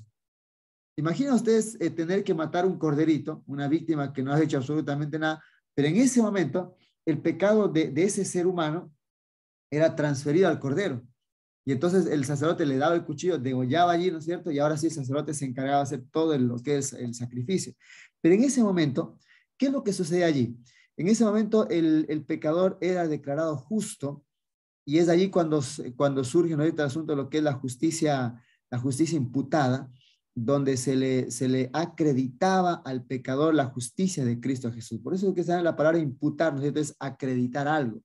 Imaginen ustedes tener que matar un corderito, una víctima que no ha hecho absolutamente nada, pero en ese momento el pecado de ese ser humano era transferido al cordero. Y entonces el sacerdote le daba el cuchillo, degollaba allí, ¿no es cierto? Y ahora sí el sacerdote se encargaba de hacer todo lo que es el sacrificio. Pero en ese momento, ¿qué es lo que sucede allí? En ese momento el pecador era declarado justo, y es allí cuando surge, ¿no?, el asunto de lo que es la justicia imputada, donde se le acreditaba al pecador la justicia de Cristo Jesús. Por eso es que se llama la palabra imputar, ¿no es cierto?, es acreditar algo.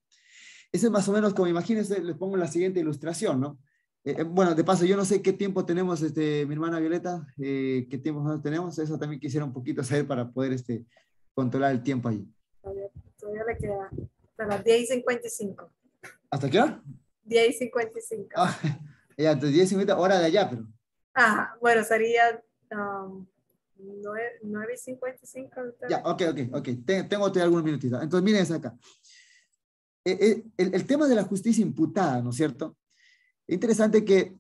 Ese es más o menos como, imagínense, les pongo la siguiente ilustración, ¿no? Bueno, de paso, yo no sé qué tiempo tenemos, mi hermana Violeta, qué tiempo más tenemos. Eso también quisiera un poquito saber para poder controlar el tiempo allí. Todavía le queda hasta las 10:55. ¿Hasta qué hora? 10:55. Ah, ya, entonces 10:50, hora de allá, pero. Ajá, bueno, sería 9:55. Ya, ok. Tengo algunos minutitos. Entonces, miren acá. El tema de la justicia imputada, ¿no es cierto? Interesante que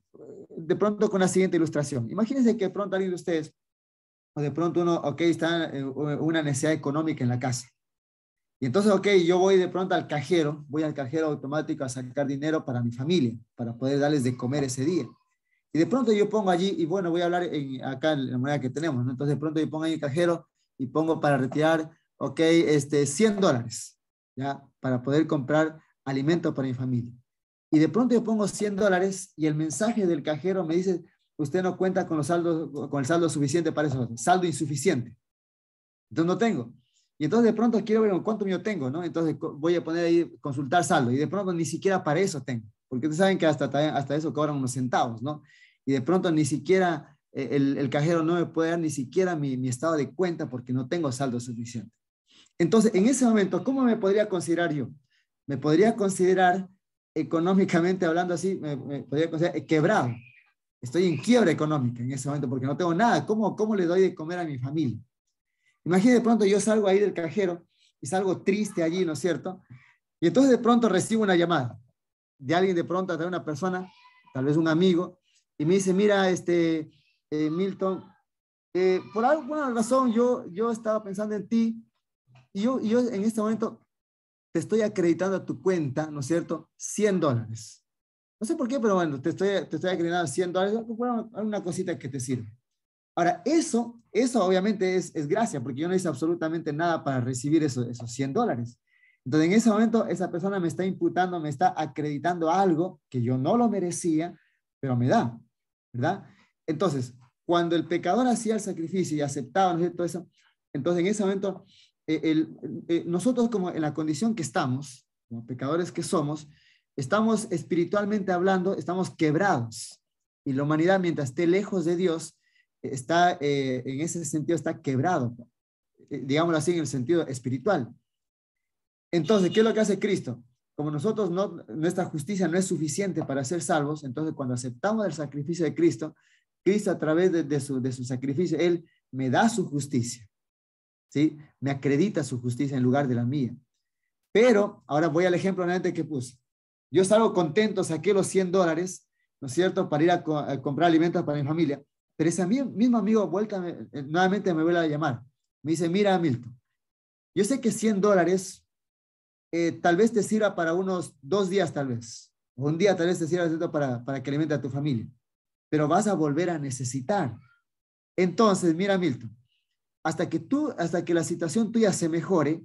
de pronto con la siguiente ilustración. Imagínense que de pronto alguien de ustedes, o de pronto uno, ok, está en una necesidad económica en la casa. Y entonces, ok, yo voy al cajero automático a sacar dinero para mi familia, para poder darles de comer ese día. Y de pronto yo pongo allí, y bueno, voy a hablar acá en la moneda que tenemos, ¿no? Entonces de pronto yo pongo ahí el cajero y pongo para retirar, ok, $100, ¿ya? Para poder comprar alimento para mi familia. Y de pronto yo pongo $100 y el mensaje del cajero me dice, usted no cuenta con el saldo suficiente para eso, saldo insuficiente. Entonces no tengo. Y entonces de pronto quiero ver cuánto yo tengo, ¿no? Entonces voy a poner ahí consultar saldo y de pronto ni siquiera para eso tengo, porque ustedes saben que hasta eso cobran unos centavos, ¿no? Y de pronto ni siquiera el cajero no me puede dar ni siquiera mi estado de cuenta porque no tengo saldo suficiente. Entonces, en ese momento, ¿cómo me podría considerar yo? Me podría considerar económicamente hablando así, me podría considerar quebrado. Estoy en quiebra económica en ese momento porque no tengo nada. ¿Cómo le doy de comer a mi familia? Imagínate, de pronto yo salgo ahí del cajero y salgo triste allí, ¿no es cierto? Y entonces de pronto recibo una llamada de alguien, de pronto de una persona, tal vez un amigo, y me dice, mira, Milton, por alguna razón yo estaba pensando en ti y yo en este momento te estoy acreditando a tu cuenta, ¿no es cierto?, $100. No sé por qué, pero bueno, te estoy acreditando $100, bueno, alguna cosita que te sirve. Ahora, eso obviamente es gracia, porque yo no hice absolutamente nada para recibir esos $100. Entonces, en ese momento, esa persona me está imputando, me está acreditando algo que yo no lo merecía, pero me da, ¿verdad? Entonces, cuando el pecador hacía el sacrificio y aceptaba, ¿no es cierto?, eso, entonces en ese momento, nosotros como en la condición que estamos, como pecadores que somos, estamos espiritualmente hablando, estamos quebrados. Y la humanidad, mientras esté lejos de Dios, está, en ese sentido, está quebrado, digámoslo así, en el sentido espiritual. Entonces, ¿qué es lo que hace Cristo? Como nosotros nuestra justicia no es suficiente para ser salvos, entonces cuando aceptamos el sacrificio de Cristo, Cristo a través de su sacrificio, Él me da su justicia. ¿sí? Me acredita su justicia en lugar de la mía. Pero ahora voy al ejemplo nuevamente que puse. Yo salgo contento, saqué los $100, ¿no es cierto?, para ir a comprar alimentos para mi familia. Pero ese mismo amigo nuevamente me vuelve a llamar. Me dice, mira, Milton, yo sé que $100 tal vez te sirva para unos 2 días tal vez. O un día tal vez te sirva para que alimente a tu familia. Pero vas a volver a necesitar. Entonces, mira, Milton, hasta que la situación tuya se mejore,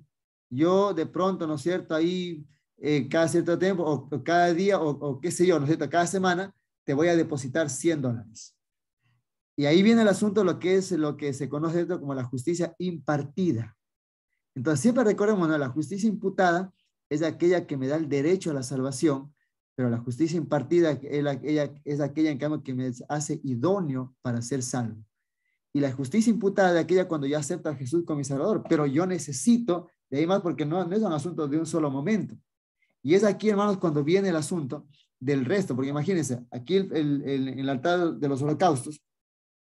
yo de pronto, ¿no es cierto?, ahí cada cierto tiempo o cada día o qué sé yo, ¿no es cierto?, cada semana te voy a depositar $100. Y ahí viene el asunto, lo que se conoce esto como la justicia impartida. Entonces siempre recordemos, ¿no? La justicia imputada es aquella que me da el derecho a la salvación, pero la justicia impartida es aquella en cambio que me hace idóneo para ser salvo. Y la justicia imputada es aquella cuando yo acepto a Jesús como mi Salvador, pero yo necesito de ahí más porque no es un asunto de un solo momento. Y es aquí, hermanos, cuando viene el asunto del resto, porque imagínense, aquí en el altar de los holocaustos,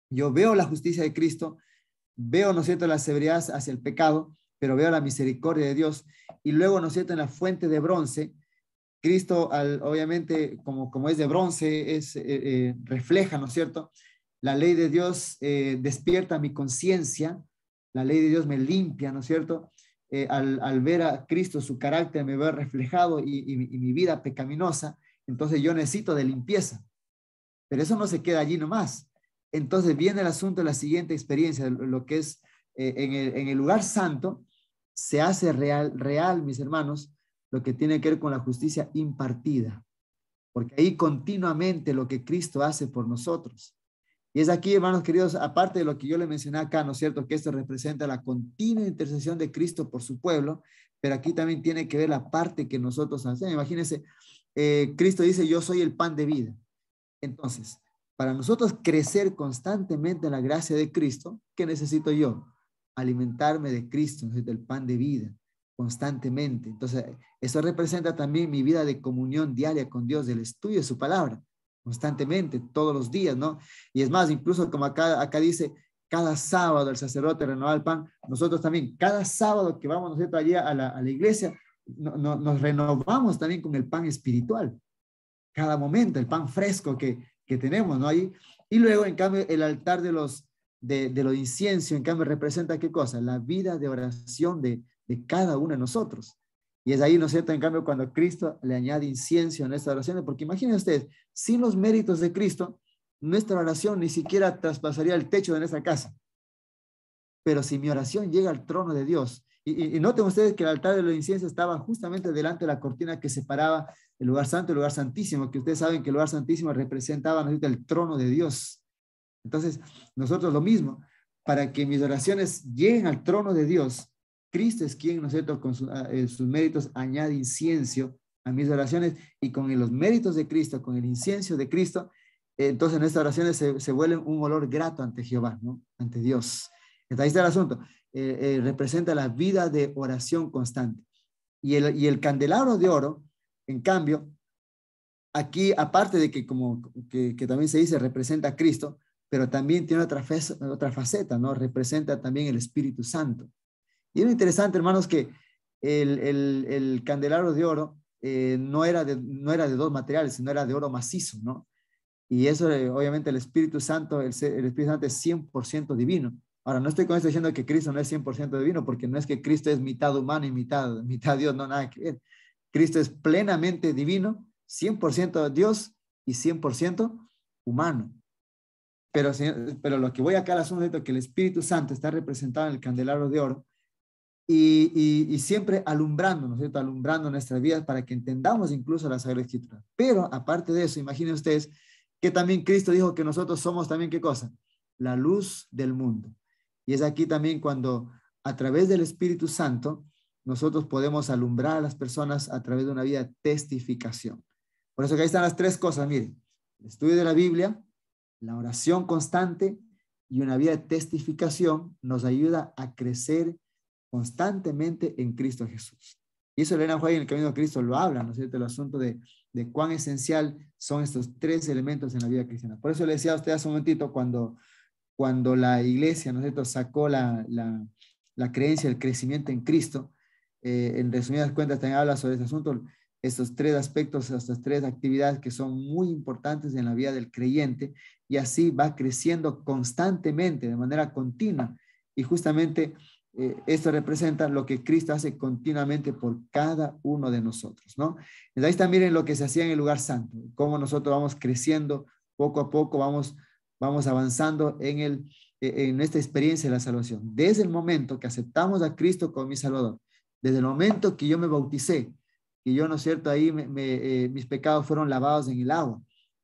yo veo la justicia de Cristo, veo, ¿no es cierto?, la severidad hacia el pecado, pero veo la misericordia de Dios. Y luego, ¿no es cierto?, en la fuente de bronce, Cristo, obviamente, como es de bronce, refleja, ¿no es cierto?, la ley de Dios despierta mi conciencia, la ley de Dios me limpia, ¿no es cierto? Al ver a Cristo, su carácter me ve reflejado y mi vida pecaminosa, entonces yo necesito de limpieza. Pero eso no se queda allí nomás. Entonces viene el asunto de la siguiente experiencia, lo que es en el lugar santo, se hace real, mis hermanos, lo que tiene que ver con la justicia impartida. Porque ahí continuamente lo que Cristo hace por nosotros. Y es aquí, hermanos queridos, aparte de lo que yo le mencioné acá, ¿no es cierto?, que esto representa la continua intercesión de Cristo por su pueblo, pero aquí también tiene que ver la parte que nosotros hacemos. Imagínense, Cristo dice, yo soy el pan de vida. Entonces, para nosotros crecer constantemente en la gracia de Cristo, ¿qué necesito yo? Alimentarme de Cristo, del pan de vida, constantemente. Entonces, eso representa también mi vida de comunión diaria con Dios, del estudio de su palabra, constantemente, todos los días, ¿no? Y es más, incluso como acá dice, cada sábado el sacerdote renueva el pan, nosotros también, cada sábado que vamos nosotros allí a la iglesia, nos renovamos también con el pan espiritual. Cada momento, el pan fresco que tenemos, ¿no? Ahí. Y luego, en cambio, el altar de los inciensos, en cambio, representa ¿qué cosa? La vida de oración de cada uno de nosotros. Y es ahí, ¿no es cierto?, en cambio, cuando Cristo le añade incienso a nuestra oración, porque imaginen ustedes, sin los méritos de Cristo, nuestra oración ni siquiera traspasaría el techo de nuestra casa. Pero si mi oración llega al trono de Dios, y noten ustedes que el altar de los inciensos estaba justamente delante de la cortina que separaba el lugar santo y el lugar santísimo, que ustedes saben que el lugar santísimo representaba, ¿no?, el trono de Dios. Entonces, nosotros lo mismo, para que mis oraciones lleguen al trono de Dios, Cristo es quien, ¿no es cierto?, con sus méritos añade incienso a mis oraciones, y con los méritos de Cristo, con el incienso de Cristo, entonces nuestras oraciones se vuelven un olor grato ante Jehová, ¿no?, ante Dios. Entonces, ahí está el asunto. Representa la vida de oración constante. Y el candelabro de oro, en cambio, aquí, aparte de que que también se dice representa a Cristo, pero también tiene otra faceta, ¿no? Representa también el Espíritu Santo. Y es interesante, hermanos, que el candelabro de oro no era de dos materiales, sino era de oro macizo, ¿no? Y eso, obviamente, el Espíritu Santo, el Espíritu Santo es 100% divino. Ahora, no estoy con esto diciendo que Cristo no es 100% divino, porque no es que Cristo es mitad humano y mitad Dios, no, nada que ver. Cristo es plenamente divino, 100% Dios y 100% humano. Pero lo que voy acá al asunto es que el Espíritu Santo está representado en el candelabro de oro y siempre alumbrando, ¿no es cierto?, alumbrando nuestras vidas para que entendamos incluso la Sagrada Escritura. Pero aparte de eso, imaginen ustedes que también Cristo dijo que nosotros somos también, ¿qué cosa? La luz del mundo. Y es aquí también cuando a través del Espíritu Santo nosotros podemos alumbrar a las personas a través de una vida de testificación. Por eso que ahí están las tres cosas, miren: el estudio de la Biblia, la oración constante y una vida de testificación nos ayuda a crecer constantemente en Cristo Jesús. Y eso Elena White en el Camino de Cristo lo habla, ¿no es cierto?, el asunto de cuán esencial son estos tres elementos en la vida cristiana. Por eso le decía a usted hace un momentito, cuando la iglesia, ¿no es cierto?, sacó la la creencia, el crecimiento en Cristo. En resumidas cuentas también habla sobre este asunto, estos tres aspectos, estas tres actividades que son muy importantes en la vida del creyente, y así va creciendo constantemente, de manera continua. Y justamente esto representa lo que Cristo hace continuamente por cada uno de nosotros, ¿no? Entonces ahí está, miren lo que se hacía en el lugar santo, cómo nosotros vamos creciendo poco a poco, vamos avanzando en esta experiencia de la salvación. Desde el momento que aceptamos a Cristo como mi Salvador, desde el momento que yo me bauticé, que yo, ¿no es cierto?, ahí mis pecados fueron lavados en el agua.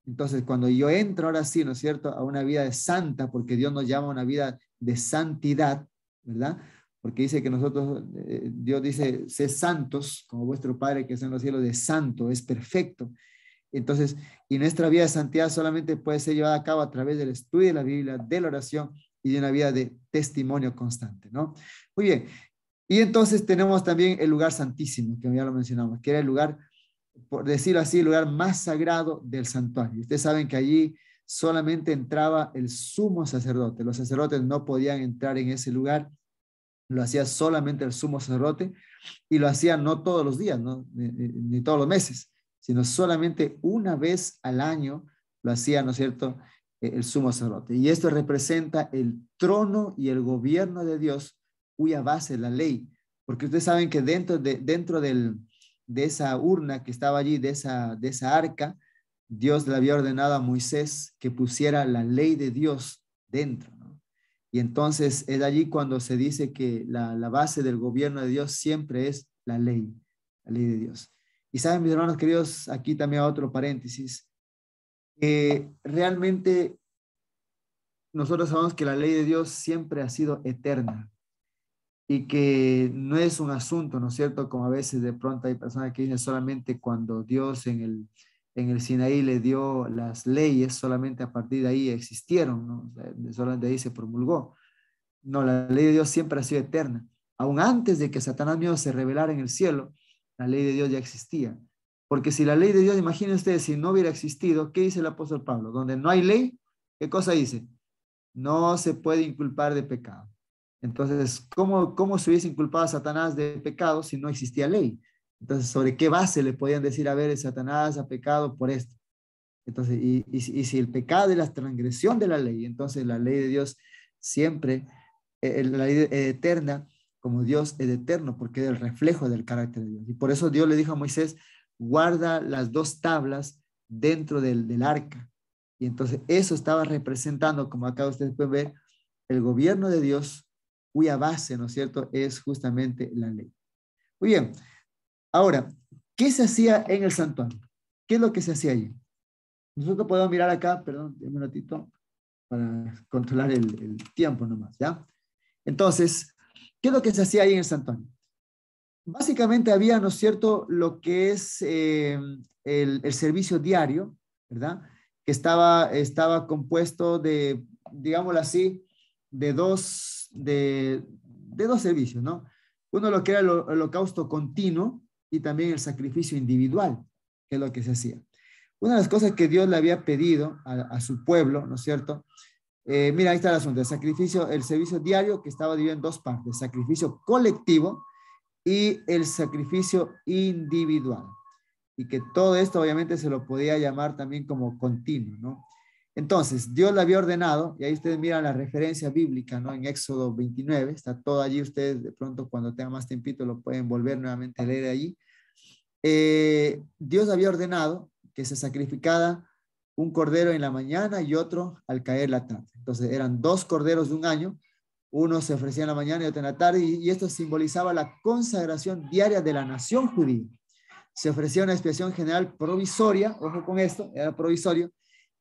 Entonces, cuando yo entro ahora sí, ¿no es cierto?, a una vida de santa, porque Dios nos llama a una vida de santidad, ¿verdad? Porque dice que nosotros, Dios dice, sé santos, como vuestro Padre que está en los cielos, de santo, es perfecto. Entonces, y nuestra vida de santidad solamente puede ser llevada a cabo a través del estudio de la Biblia, de la oración y de una vida de testimonio constante, ¿no? Muy bien. Y entonces tenemos también el lugar santísimo, que ya lo mencionamos, que era el lugar, por decirlo así, el lugar más sagrado del santuario. Ustedes saben que allí solamente entraba el sumo sacerdote. Los sacerdotes no podían entrar en ese lugar, lo hacía solamente el sumo sacerdote, y lo hacía no todos los días, ¿no? Ni todos los meses, sino solamente una vez al año lo hacía, ¿no es cierto?, el sumo sacerdote. Y esto representa el trono y el gobierno de Dios, cuya base es la ley. Porque ustedes saben que dentro de esa urna que estaba allí, de esa arca, Dios le había ordenado a Moisés que pusiera la ley de Dios dentro, ¿no? Y entonces es allí cuando se dice que la base del gobierno de Dios siempre es la ley de Dios. Y saben, mis hermanos queridos, aquí también otro paréntesis, realmente nosotros sabemos que la ley de Dios siempre ha sido eterna y que no es un asunto, ¿no es cierto?, como a veces de pronto hay personas que dicen solamente cuando Dios en el Sinaí le dio las leyes, solamente a partir de ahí existieron, ¿no? Solamente de ahí se promulgó. No, la ley de Dios siempre ha sido eterna. Aún antes de que Satanás mismo se revelara en el cielo, la ley de Dios ya existía. Porque si la ley de Dios, imaginen ustedes, si no hubiera existido, ¿qué dice el apóstol Pablo? Donde no hay ley, ¿qué cosa dice? No se puede inculpar de pecado. Entonces, ¿cómo se hubiese inculpado a Satanás de pecado si no existía ley? Entonces, ¿sobre qué base le podían decir, a ver, Satanás ha pecado por esto? Entonces, y si el pecado es la transgresión de la ley, entonces la ley de Dios siempre, la ley eterna, como Dios es eterno, porque es el reflejo del carácter de Dios. Y por eso Dios le dijo a Moisés, guarda las dos tablas dentro del arca. Y entonces eso estaba representando, como acá ustedes pueden ver, el gobierno de Dios, cuya base, ¿no es cierto?, es justamente la ley. Muy bien. Ahora, ¿qué se hacía en el santuario? ¿Qué es lo que se hacía allí? Nosotros podemos mirar acá, perdón, un minutito, para controlar el tiempo nomás, ¿ya? Entonces, ¿qué es lo que se hacía ahí en el santuario? Básicamente había, ¿no es cierto?, lo que es el servicio diario, ¿verdad?, que estaba compuesto de, digámoslo así, de dos servicios, ¿no? Uno lo que era el holocausto continuo y también el sacrificio individual, que es lo que se hacía. Una de las cosas que Dios le había pedido a su pueblo, ¿no es cierto? Mira, ahí está el asunto, el servicio diario, que estaba dividido en dos partes, sacrificio colectivo y el sacrificio individual. Y que todo esto obviamente se lo podía llamar también como continuo, ¿no? Entonces, Dios le había ordenado, y ahí ustedes miran la referencia bíblica, ¿no? En Éxodo 29, está todo allí, ustedes de pronto cuando tengan más tiempito lo pueden volver nuevamente a leer allí. Dios había ordenado que se sacrificara un cordero en la mañana y otro al caer la tarde. Entonces eran dos corderos de un año, uno se ofrecía en la mañana y otro en la tarde, y esto simbolizaba la consagración diaria de la nación judía. Se ofrecía una expiación general provisoria, ojo con esto, era provisorio,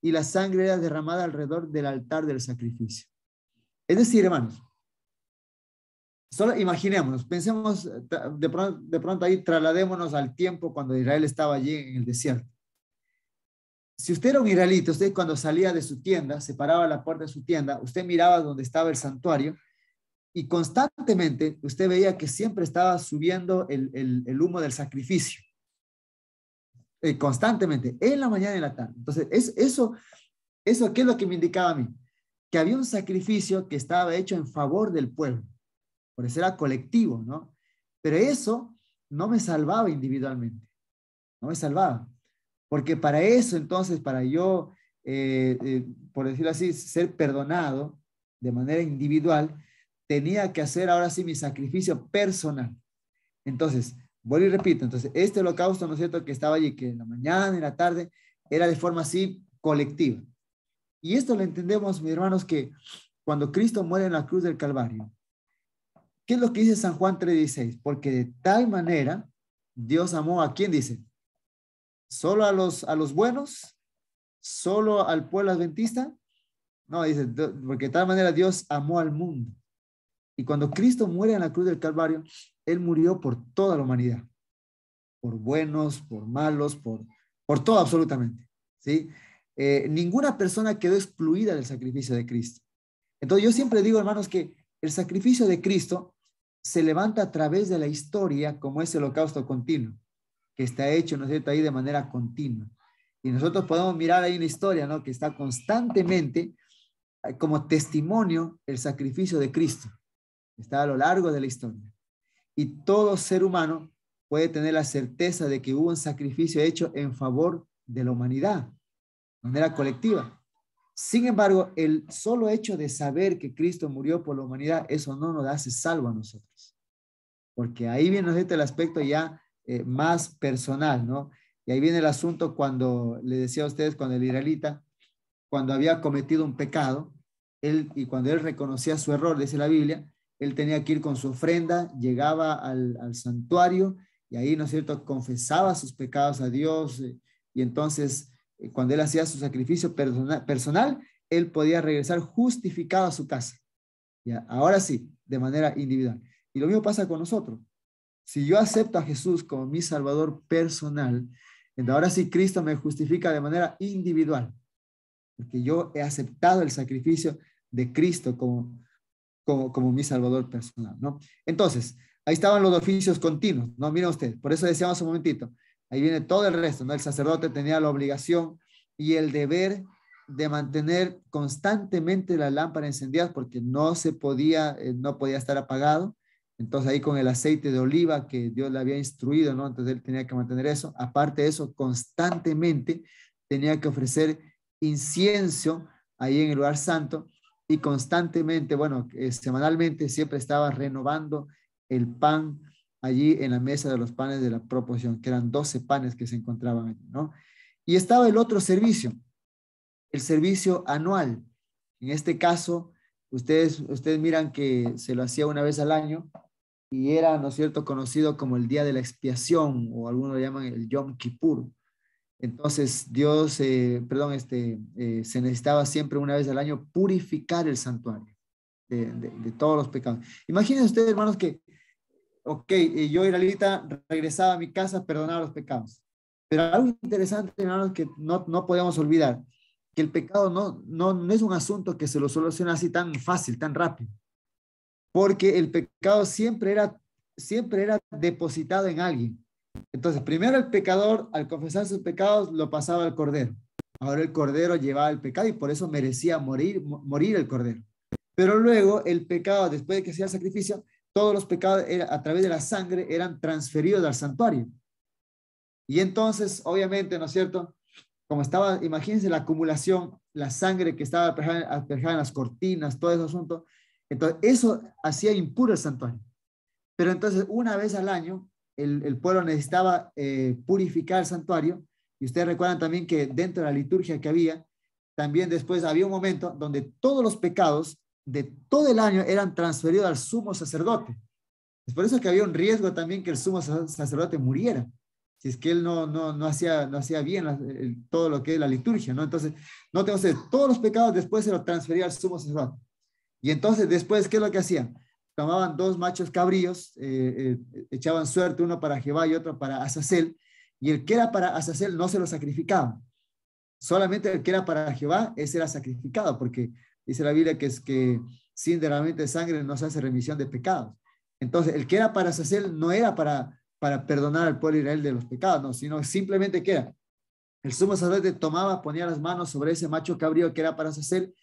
y la sangre era derramada alrededor del altar del sacrificio. Es decir, hermanos, solo imaginémonos, pensemos, de pronto ahí trasladémonos al tiempo cuando Israel estaba allí en el desierto. Si usted era un israelita, usted cuando salía de su tienda, se paraba a la puerta de su tienda, usted miraba donde estaba el santuario y constantemente usted veía que siempre estaba subiendo el humo del sacrificio. Constantemente, en la mañana y en la tarde. Entonces, eso, ¿qué es lo que me indicaba a mí? Que había un sacrificio que estaba hecho en favor del pueblo. por eso era colectivo, ¿no? Pero eso no me salvaba individualmente, no me salvaba, porque para eso entonces, para yo, por decirlo así, ser perdonado de manera individual, tenía que hacer ahora sí mi sacrificio personal. Entonces, vuelvo y repito, entonces este holocausto, ¿no es cierto?, que estaba allí, que en la mañana, en la tarde, era de forma así colectiva. Y esto lo entendemos, mis hermanos, que cuando Cristo muere en la cruz del Calvario, ¿qué es lo que dice San Juan 3:16? Porque de tal manera Dios amó a quién dice, solo a los buenos, solo al pueblo adventista. No, dice, porque de tal manera Dios amó al mundo. Y cuando Cristo muere en la cruz del Calvario, Él murió por toda la humanidad, por buenos, por malos, por todo absolutamente, ¿sí? Ninguna persona quedó excluida del sacrificio de Cristo. Entonces yo siempre digo, hermanos, que el sacrificio de Cristo se levanta a través de la historia como ese holocausto continuo, que está hecho, ¿no es cierto?, ahí de manera continua. Y nosotros podemos mirar ahí una historia, ¿no?, que está constantemente como testimonio el sacrificio de Cristo. Está a lo largo de la historia. Y todo ser humano puede tener la certeza de que hubo un sacrificio hecho en favor de la humanidad, de manera colectiva. Sin embargo, el solo hecho de saber que Cristo murió por la humanidad, eso no nos hace salvo a nosotros. Porque ahí viene el aspecto ya más personal, ¿no? Y ahí viene el asunto cuando, le decía a ustedes, cuando el israelita, cuando había cometido un pecado, y cuando él reconocía su error, dice la Biblia, él tenía que ir con su ofrenda, llegaba al santuario y ahí, ¿no es cierto?, confesaba sus pecados a Dios y entonces cuando él hacía su sacrificio personal, él podía regresar justificado a su casa. ¿Ya? Ahora sí, de manera individual. Y lo mismo pasa con nosotros. Si yo acepto a Jesús como mi Salvador personal, entonces ahora sí Cristo me justifica de manera individual, porque yo he aceptado el sacrificio de Cristo como mi Salvador personal, ¿no? Entonces, ahí estaban los oficios continuos, ¿no? Miren ustedes, por eso decíamos un momentito, ahí viene todo el resto, ¿no? El sacerdote tenía la obligación y el deber de mantener constantemente la lámpara encendida porque no podía estar apagado. Entonces ahí con el aceite de oliva que Dios le había instruido, ¿no? Entonces él tenía que mantener eso. Aparte de eso, constantemente tenía que ofrecer incienso ahí en el lugar santo y constantemente, bueno, semanalmente siempre estaba renovando el pan allí en la mesa de los panes de la proposición, que eran 12 panes que se encontraban allí, ¿no? Y estaba el otro servicio, el servicio anual. En este caso, ustedes miran que se lo hacía una vez al año y era, ¿no es cierto?, conocido como el día de la expiación, o algunos lo llaman el Yom Kippur. Entonces, se necesitaba siempre una vez al año purificar el santuario de todos los pecados. Imagínense ustedes, hermanos, que, yo y Lalita regresaba a mi casa a perdonar los pecados. Pero algo interesante, hermanos, que no podemos olvidar, que el pecado no es un asunto que se lo soluciona así tan fácil, tan rápido. Porque el pecado siempre era depositado en alguien. Entonces, primero el pecador, al confesar sus pecados, lo pasaba al cordero. Ahora el cordero llevaba el pecado y por eso merecía morir el cordero. Pero luego el pecado, después de que hacía el sacrificio, todos los pecados a través de la sangre eran transferidos al santuario. Y entonces, obviamente, ¿no es cierto?, como estaba, imagínense la acumulación, la sangre que estaba albergada en las cortinas, todo ese asunto. Entonces, eso hacía impuro el santuario. Pero entonces, una vez al año, el pueblo necesitaba purificar el santuario. Y ustedes recuerdan también que dentro de la liturgia que había, también después había un momento donde todos los pecados de todo el año eran transferidos al sumo sacerdote. Es por eso que había un riesgo también que el sumo sacerdote muriera, si es que él no hacía bien todo lo que es la liturgia, ¿no? Entonces, todos los pecados después se los transfería al sumo sacerdote. Y entonces después, ¿qué es lo que hacían? Tomaban 2 machos cabríos, echaban suerte, uno para Jehová y otro para Azazel, y el que era para Azazel no se lo sacrificaban. Solamente el que era para Jehová, ese era sacrificado, porque dice la Biblia que sin derramamiento de sangre no se hace remisión de pecados. Entonces, el que era para Azazel no era para perdonar al pueblo de Israel de los pecados, no, sino simplemente que era, el sumo sacerdote ponía las manos sobre ese macho cabrío que era para Azazel,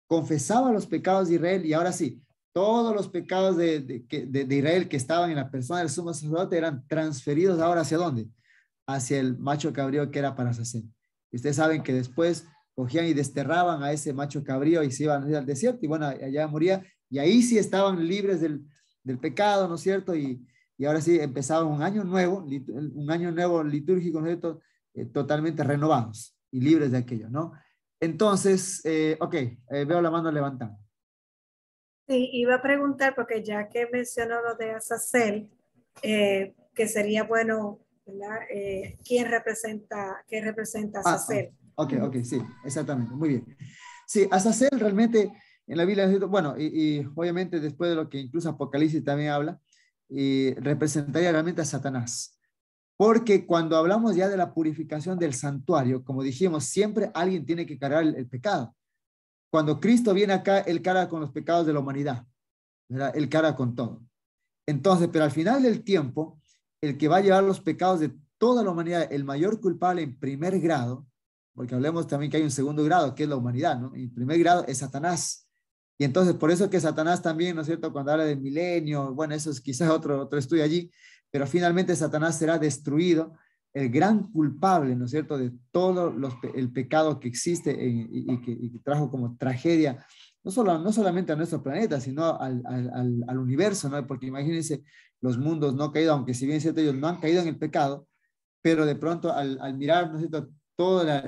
confesaba los pecados de Israel y ahora sí, todos los pecados de Israel que estaban en la persona del sumo sacerdote eran transferidos ahora ¿hacia dónde? Hacia el macho cabrío que era para Azazel. Y ustedes saben que después cogían y desterraban a ese macho cabrío y se iban al desierto y bueno, allá moría y ahí sí estaban libres del pecado, ¿no es cierto? Y ahora sí empezaban un año nuevo litúrgico, ¿no es cierto? Totalmente renovados y libres de aquello, ¿no? Entonces, veo la mano levantada. Sí, iba a preguntar, porque ya que mencionó lo de Azazel, que sería bueno, ¿verdad? ¿Quién representa a Azazel? Ok, sí, exactamente, muy bien. Sí, Azazel realmente en la Biblia, bueno, y obviamente después de lo que incluso Apocalipsis también habla, representaría realmente a Satanás. Porque cuando hablamos ya de la purificación del santuario, como dijimos, siempre alguien tiene que cargar el pecado. Cuando Cristo viene acá, Él carga con los pecados de la humanidad, ¿verdad? Él carga con todo. Entonces, pero al final del tiempo, el que va a llevar los pecados de toda la humanidad, el mayor culpable en primer grado, porque hablemos también que hay un segundo grado, que es la humanidad, ¿no? En primer grado es Satanás. Y entonces, por eso que Satanás también, ¿no es cierto? Cuando habla del milenio, bueno, eso es quizás otro estudio allí, pero finalmente Satanás será destruido, el gran culpable, ¿no es cierto?, de todo el pecado que existe y que trajo como tragedia, no solamente a nuestro planeta, sino al universo, ¿no? Porque imagínense los mundos no caídos, aunque si bien es cierto, ellos no han caído en el pecado, pero de pronto al mirar, ¿no es cierto?, toda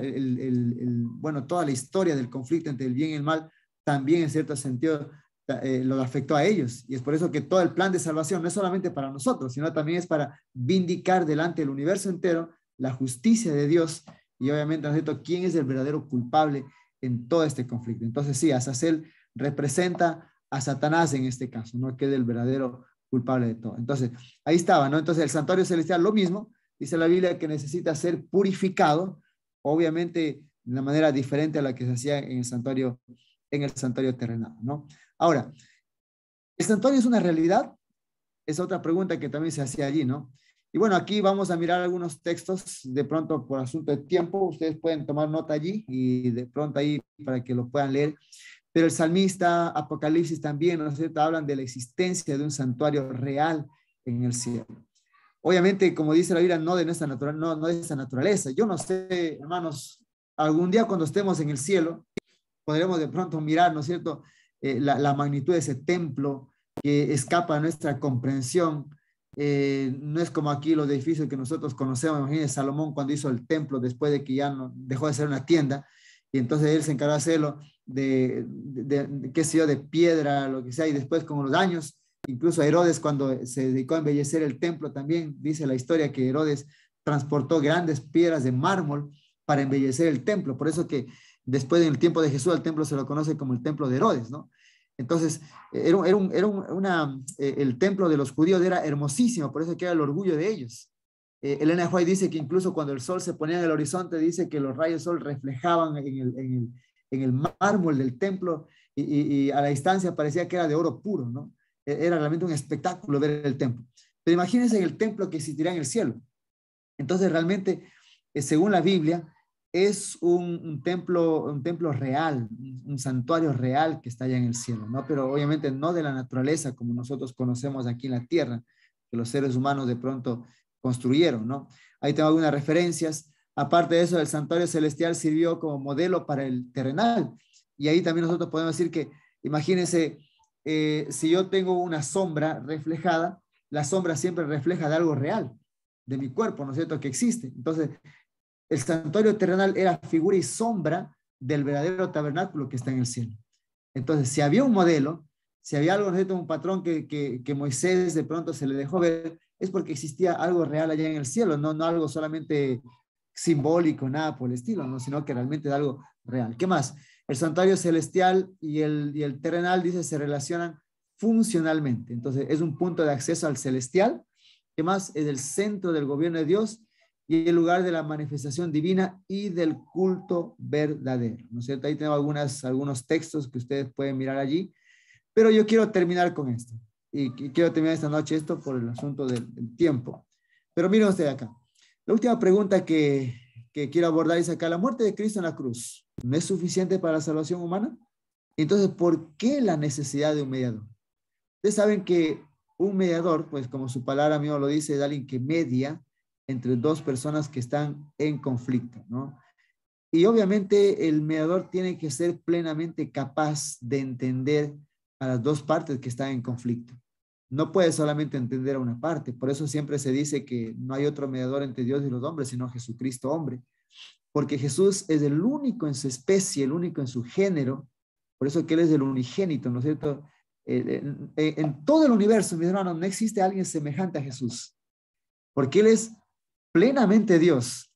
la historia del conflicto entre el bien y el mal, también en cierto sentido lo afectó a ellos. Y es por eso que todo el plan de salvación no es solamente para nosotros, sino también es para vindicar delante del universo entero la justicia de Dios y obviamente, ¿no es cierto?, quién es el verdadero culpable en todo este conflicto. Entonces sí, Azazel representa a Satanás en este caso, ¿no?, que es el verdadero culpable de todo. Entonces, ahí estaba, ¿no? Entonces, el santuario celestial, lo mismo, dice la Biblia que necesita ser purificado, obviamente de una manera diferente a la que se hacía en el santuario terrenal, ¿no? Ahora, ¿el santuario es una realidad? Es otra pregunta que también se hacía allí, ¿no? Y bueno, aquí vamos a mirar algunos textos, de pronto por asunto de tiempo, ustedes pueden tomar nota allí y de pronto ahí para que lo puedan leer. Pero el salmista, Apocalipsis también, ¿no es cierto?, hablan de la existencia de un santuario real en el cielo. Obviamente, como dice la Biblia, no de nuestra no de esa naturaleza. Yo no sé, hermanos, algún día cuando estemos en el cielo, podremos de pronto mirar, ¿no es cierto?, la magnitud de ese templo que escapa a nuestra comprensión. No es como aquí los edificios que nosotros conocemos. Imagínense Salomón cuando hizo el templo después de que ya no, dejó de ser una tienda y entonces él se encargó de hacerlo qué sé yo, de piedra, lo que sea, y después con los años, incluso Herodes cuando se dedicó a embellecer el templo también, dice la historia que Herodes transportó grandes piedras de mármol para embellecer el templo. Por eso que después, en el tiempo de Jesús, el templo se lo conoce como el templo de Herodes, ¿no? Entonces, el templo de los judíos era hermosísimo, por eso que era el orgullo de ellos. Elena White dice que incluso cuando el sol se ponía en el horizonte, dice que los rayos del sol reflejaban en el mármol del templo y a la distancia parecía que era de oro puro, ¿no? Era realmente un espectáculo ver el templo. Pero imagínense el templo que existirá en el cielo. Entonces, realmente, según la Biblia, es un templo real, un santuario real que está allá en el cielo, ¿no? Pero obviamente no de la naturaleza como nosotros conocemos aquí en la tierra, que los seres humanos de pronto construyeron, ¿no? Ahí tengo algunas referencias. Aparte de eso, el santuario celestial sirvió como modelo para el terrenal. Y ahí también nosotros podemos decir que, imagínense, si yo tengo una sombra reflejada, la sombra siempre refleja de algo real, de mi cuerpo, ¿no es cierto?, que existe. Entonces, el santuario terrenal era figura y sombra del verdadero tabernáculo que está en el cielo. Entonces, si había un modelo, si había algo, ¿no es cierto?, un patrón que Moisés de pronto se le dejó ver, es porque existía algo real allá en el cielo, no algo solamente simbólico, nada por el estilo, ¿no?, sino que realmente es algo real. ¿Qué más? El santuario celestial y el terrenal, dice, se relacionan funcionalmente. Entonces, es un punto de acceso al celestial. ¿Qué más? Es el centro del gobierno de Dios y el lugar de la manifestación divina y del culto verdadero, ¿no es cierto? Ahí tengo algunos textos que ustedes pueden mirar allí, pero yo quiero terminar con esto, y quiero terminar esta noche esto por el asunto del tiempo. Pero miren ustedes acá, la última pregunta que quiero abordar es acá: la muerte de Cristo en la cruz, ¿no es suficiente para la salvación humana? Entonces, ¿por qué la necesidad de un mediador? Ustedes saben que un mediador, pues como su palabra mismo lo dice, es alguien que media entre dos personas que están en conflicto, ¿no? Y obviamente el mediador tiene que ser plenamente capaz de entender a las dos partes que están en conflicto. No puede solamente entender a una parte. Por eso siempre se dice que no hay otro mediador entre Dios y los hombres, sino Jesucristo hombre. Porque Jesús es el único en su especie, el único en su género. Por eso que Él es el unigénito, ¿no es cierto? En todo el universo, mis hermanos, no existe alguien semejante a Jesús. Porque Él es plenamente Dios.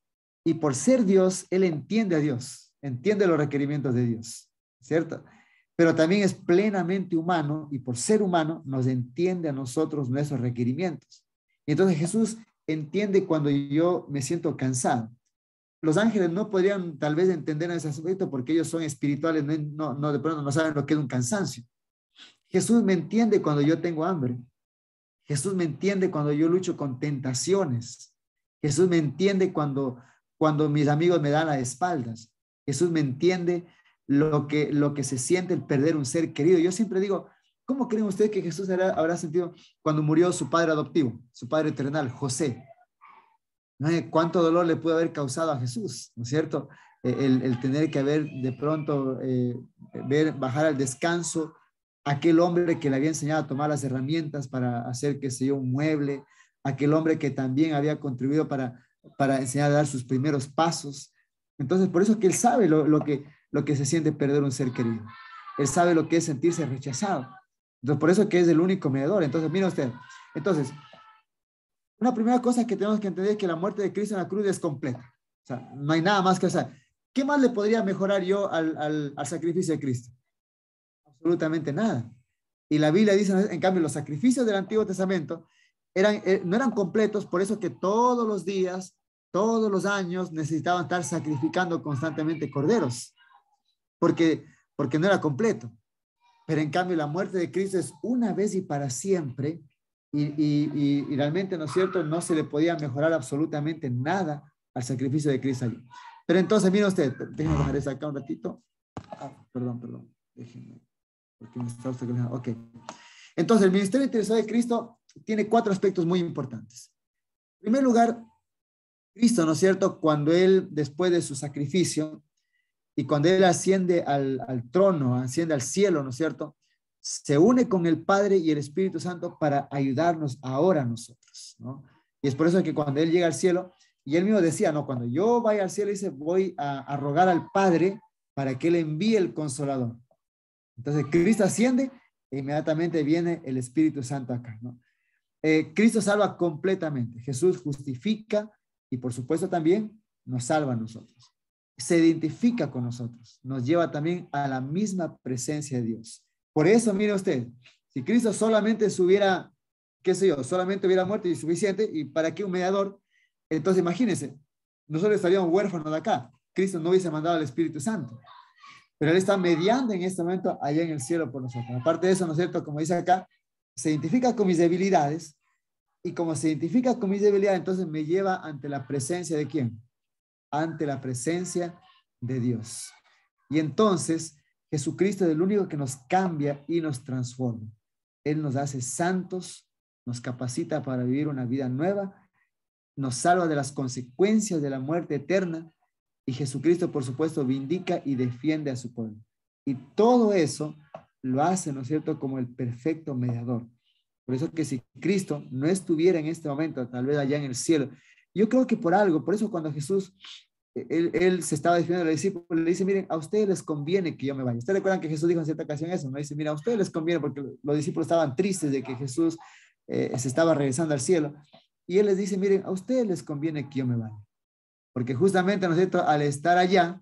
Y por ser Dios, Él entiende a Dios, entiende los requerimientos de Dios, ¿cierto? Pero también es plenamente humano y por ser humano nos entiende a nosotros nuestros requerimientos. Y entonces Jesús entiende cuando yo me siento cansado. Los ángeles no podrían tal vez entender en ese aspecto porque ellos son espirituales, no de pronto no saben lo que es un cansancio. Jesús me entiende cuando yo tengo hambre. Jesús me entiende cuando yo lucho con tentaciones. Jesús me entiende cuando mis amigos me dan las espaldas. Jesús me entiende lo que se siente el perder un ser querido. Yo siempre digo, ¿cómo creen ustedes que Jesús habrá sentido cuando murió su padre adoptivo, su padre terrenal, José? ¿No? ¿Cuánto dolor le pudo haber causado a Jesús? ¿No es cierto? El tener que haber de pronto bajar al descanso aquel hombre que le había enseñado a tomar las herramientas para hacer, qué sé yo, un mueble, aquel hombre que también había contribuido para enseñar a dar sus primeros pasos. Entonces, por eso que él sabe lo que se siente perder un ser querido. Él sabe lo que es sentirse rechazado. Entonces, por eso que es el único mediador. Entonces, mira usted. Entonces, una primera cosa que tenemos que entender es que la muerte de Cristo en la cruz es completa. O sea, no hay nada más que hacer. ¿Qué más le podría mejorar yo al sacrificio de Cristo? Absolutamente nada. Y la Biblia dice, en cambio, los sacrificios del Antiguo Testamento no eran completos, por eso que todos los días, todos los años necesitaban estar sacrificando constantemente corderos, porque no era completo. Pero en cambio la muerte de Cristo es una vez y para siempre, y realmente, ¿no es cierto?, no se le podía mejorar absolutamente nada al sacrificio de Cristo allí. Pero entonces, mire usted, déjenme bajar eso acá un ratito. Perdón, déjenme, porque me está obstaculizando. Ok. Entonces, el ministerio interesado de Cristo tiene 4 aspectos muy importantes. En primer lugar, Cristo, ¿no es cierto?, cuando Él, después de su sacrificio, y cuando Él asciende al trono, asciende al cielo, ¿no es cierto?, se une con el Padre y el Espíritu Santo para ayudarnos ahora a nosotros, ¿no? Y es por eso que cuando Él llega al cielo, y Él mismo decía, no, cuando yo vaya al cielo, dice, voy a rogar al Padre para que Él envíe el Consolador. Entonces, Cristo asciende e inmediatamente viene el Espíritu Santo acá, ¿no? Cristo salva completamente. Jesús justifica y por supuesto también nos salva a nosotros. Se identifica con nosotros. Nos lleva también a la misma presencia de Dios. Por eso, mire usted, si Cristo solamente hubiera, qué sé yo, solamente hubiera muerto y suficiente, ¿y para qué un mediador? Entonces, imagínense, nosotros estaríamos huérfanos de acá. Cristo no hubiese mandado al Espíritu Santo. Pero Él está mediando en este momento allá en el cielo por nosotros. Aparte de eso, ¿no es cierto? Como dice acá, se identifica con mis debilidades, y como se identifica con mis debilidades, entonces me lleva ante la presencia de ¿quién? Ante la presencia de Dios. Y entonces Jesucristo es el único que nos cambia y nos transforma. Él nos hace santos, nos capacita para vivir una vida nueva, nos salva de las consecuencias de la muerte eterna, y Jesucristo, por supuesto, vindica y defiende a su pueblo. Y todo eso lo hace, ¿no es cierto?, como el perfecto mediador. Por eso que si Cristo no estuviera en este momento, tal vez allá en el cielo, yo creo que por algo, por eso cuando Jesús, él se estaba defendiendo a los discípulos, le dice, miren, a ustedes les conviene que yo me vaya. ¿Ustedes recuerdan que Jesús dijo en cierta ocasión eso? ¿No? Dice, mira, a ustedes les conviene, porque los discípulos estaban tristes de que Jesús se estaba regresando al cielo. Y él les dice, miren, a ustedes les conviene que yo me vaya. Porque justamente, ¿no es cierto?, al estar allá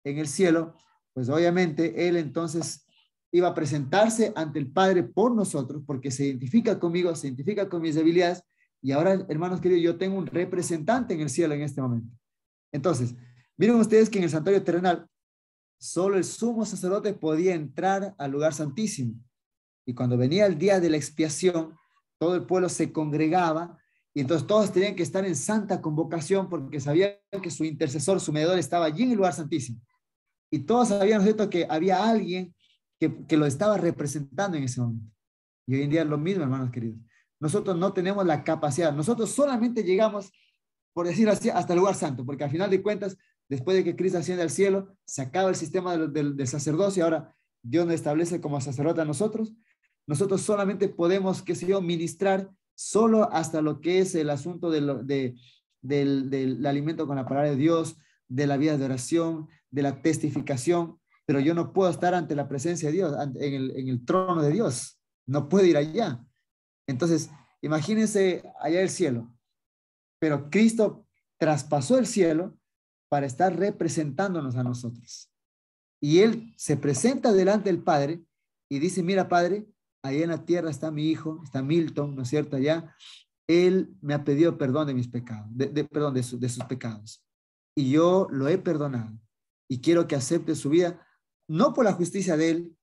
en el cielo, pues obviamente Él entonces iba a presentarse ante el Padre por nosotros, porque se identifica conmigo, se identifica con mis debilidades, y ahora, hermanos queridos, yo tengo un representante en el cielo en este momento. Entonces, miren ustedes que en el santuario terrenal, solo el sumo sacerdote podía entrar al lugar santísimo, y cuando venía el día de la expiación, todo el pueblo se congregaba, y entonces todos tenían que estar en santa convocación porque sabían que su intercesor, su mediador, estaba allí en el lugar santísimo. Y todos sabían, ¿no es cierto?, que había alguien que lo estaba representando en ese momento. Y hoy en día es lo mismo, hermanos queridos. Nosotros no tenemos la capacidad, nosotros solamente llegamos, por decirlo así, hasta el lugar santo, porque al final de cuentas, después de que Cristo asciende al cielo, se acaba el sistema del sacerdocio, ahora Dios nos establece como sacerdote a nosotros. Nosotros solamente podemos, qué sé yo, ministrar solo hasta lo que es el asunto del alimento con la palabra de Dios, de la vida de oración, de la testificación, pero yo no puedo estar ante la presencia de Dios, en el trono de Dios. No puedo ir allá. Entonces, imagínense allá el cielo, pero Cristo traspasó el cielo para estar representándonos a nosotros. Y Él se presenta delante del Padre y dice, mira, Padre, allá en la tierra está mi hijo, está Milton, ¿no es cierto? Allá, Él me ha pedido perdón de mis pecados, perdón de sus pecados. Y yo lo he perdonado. Y quiero que acepte su vida, no por la justicia de Él,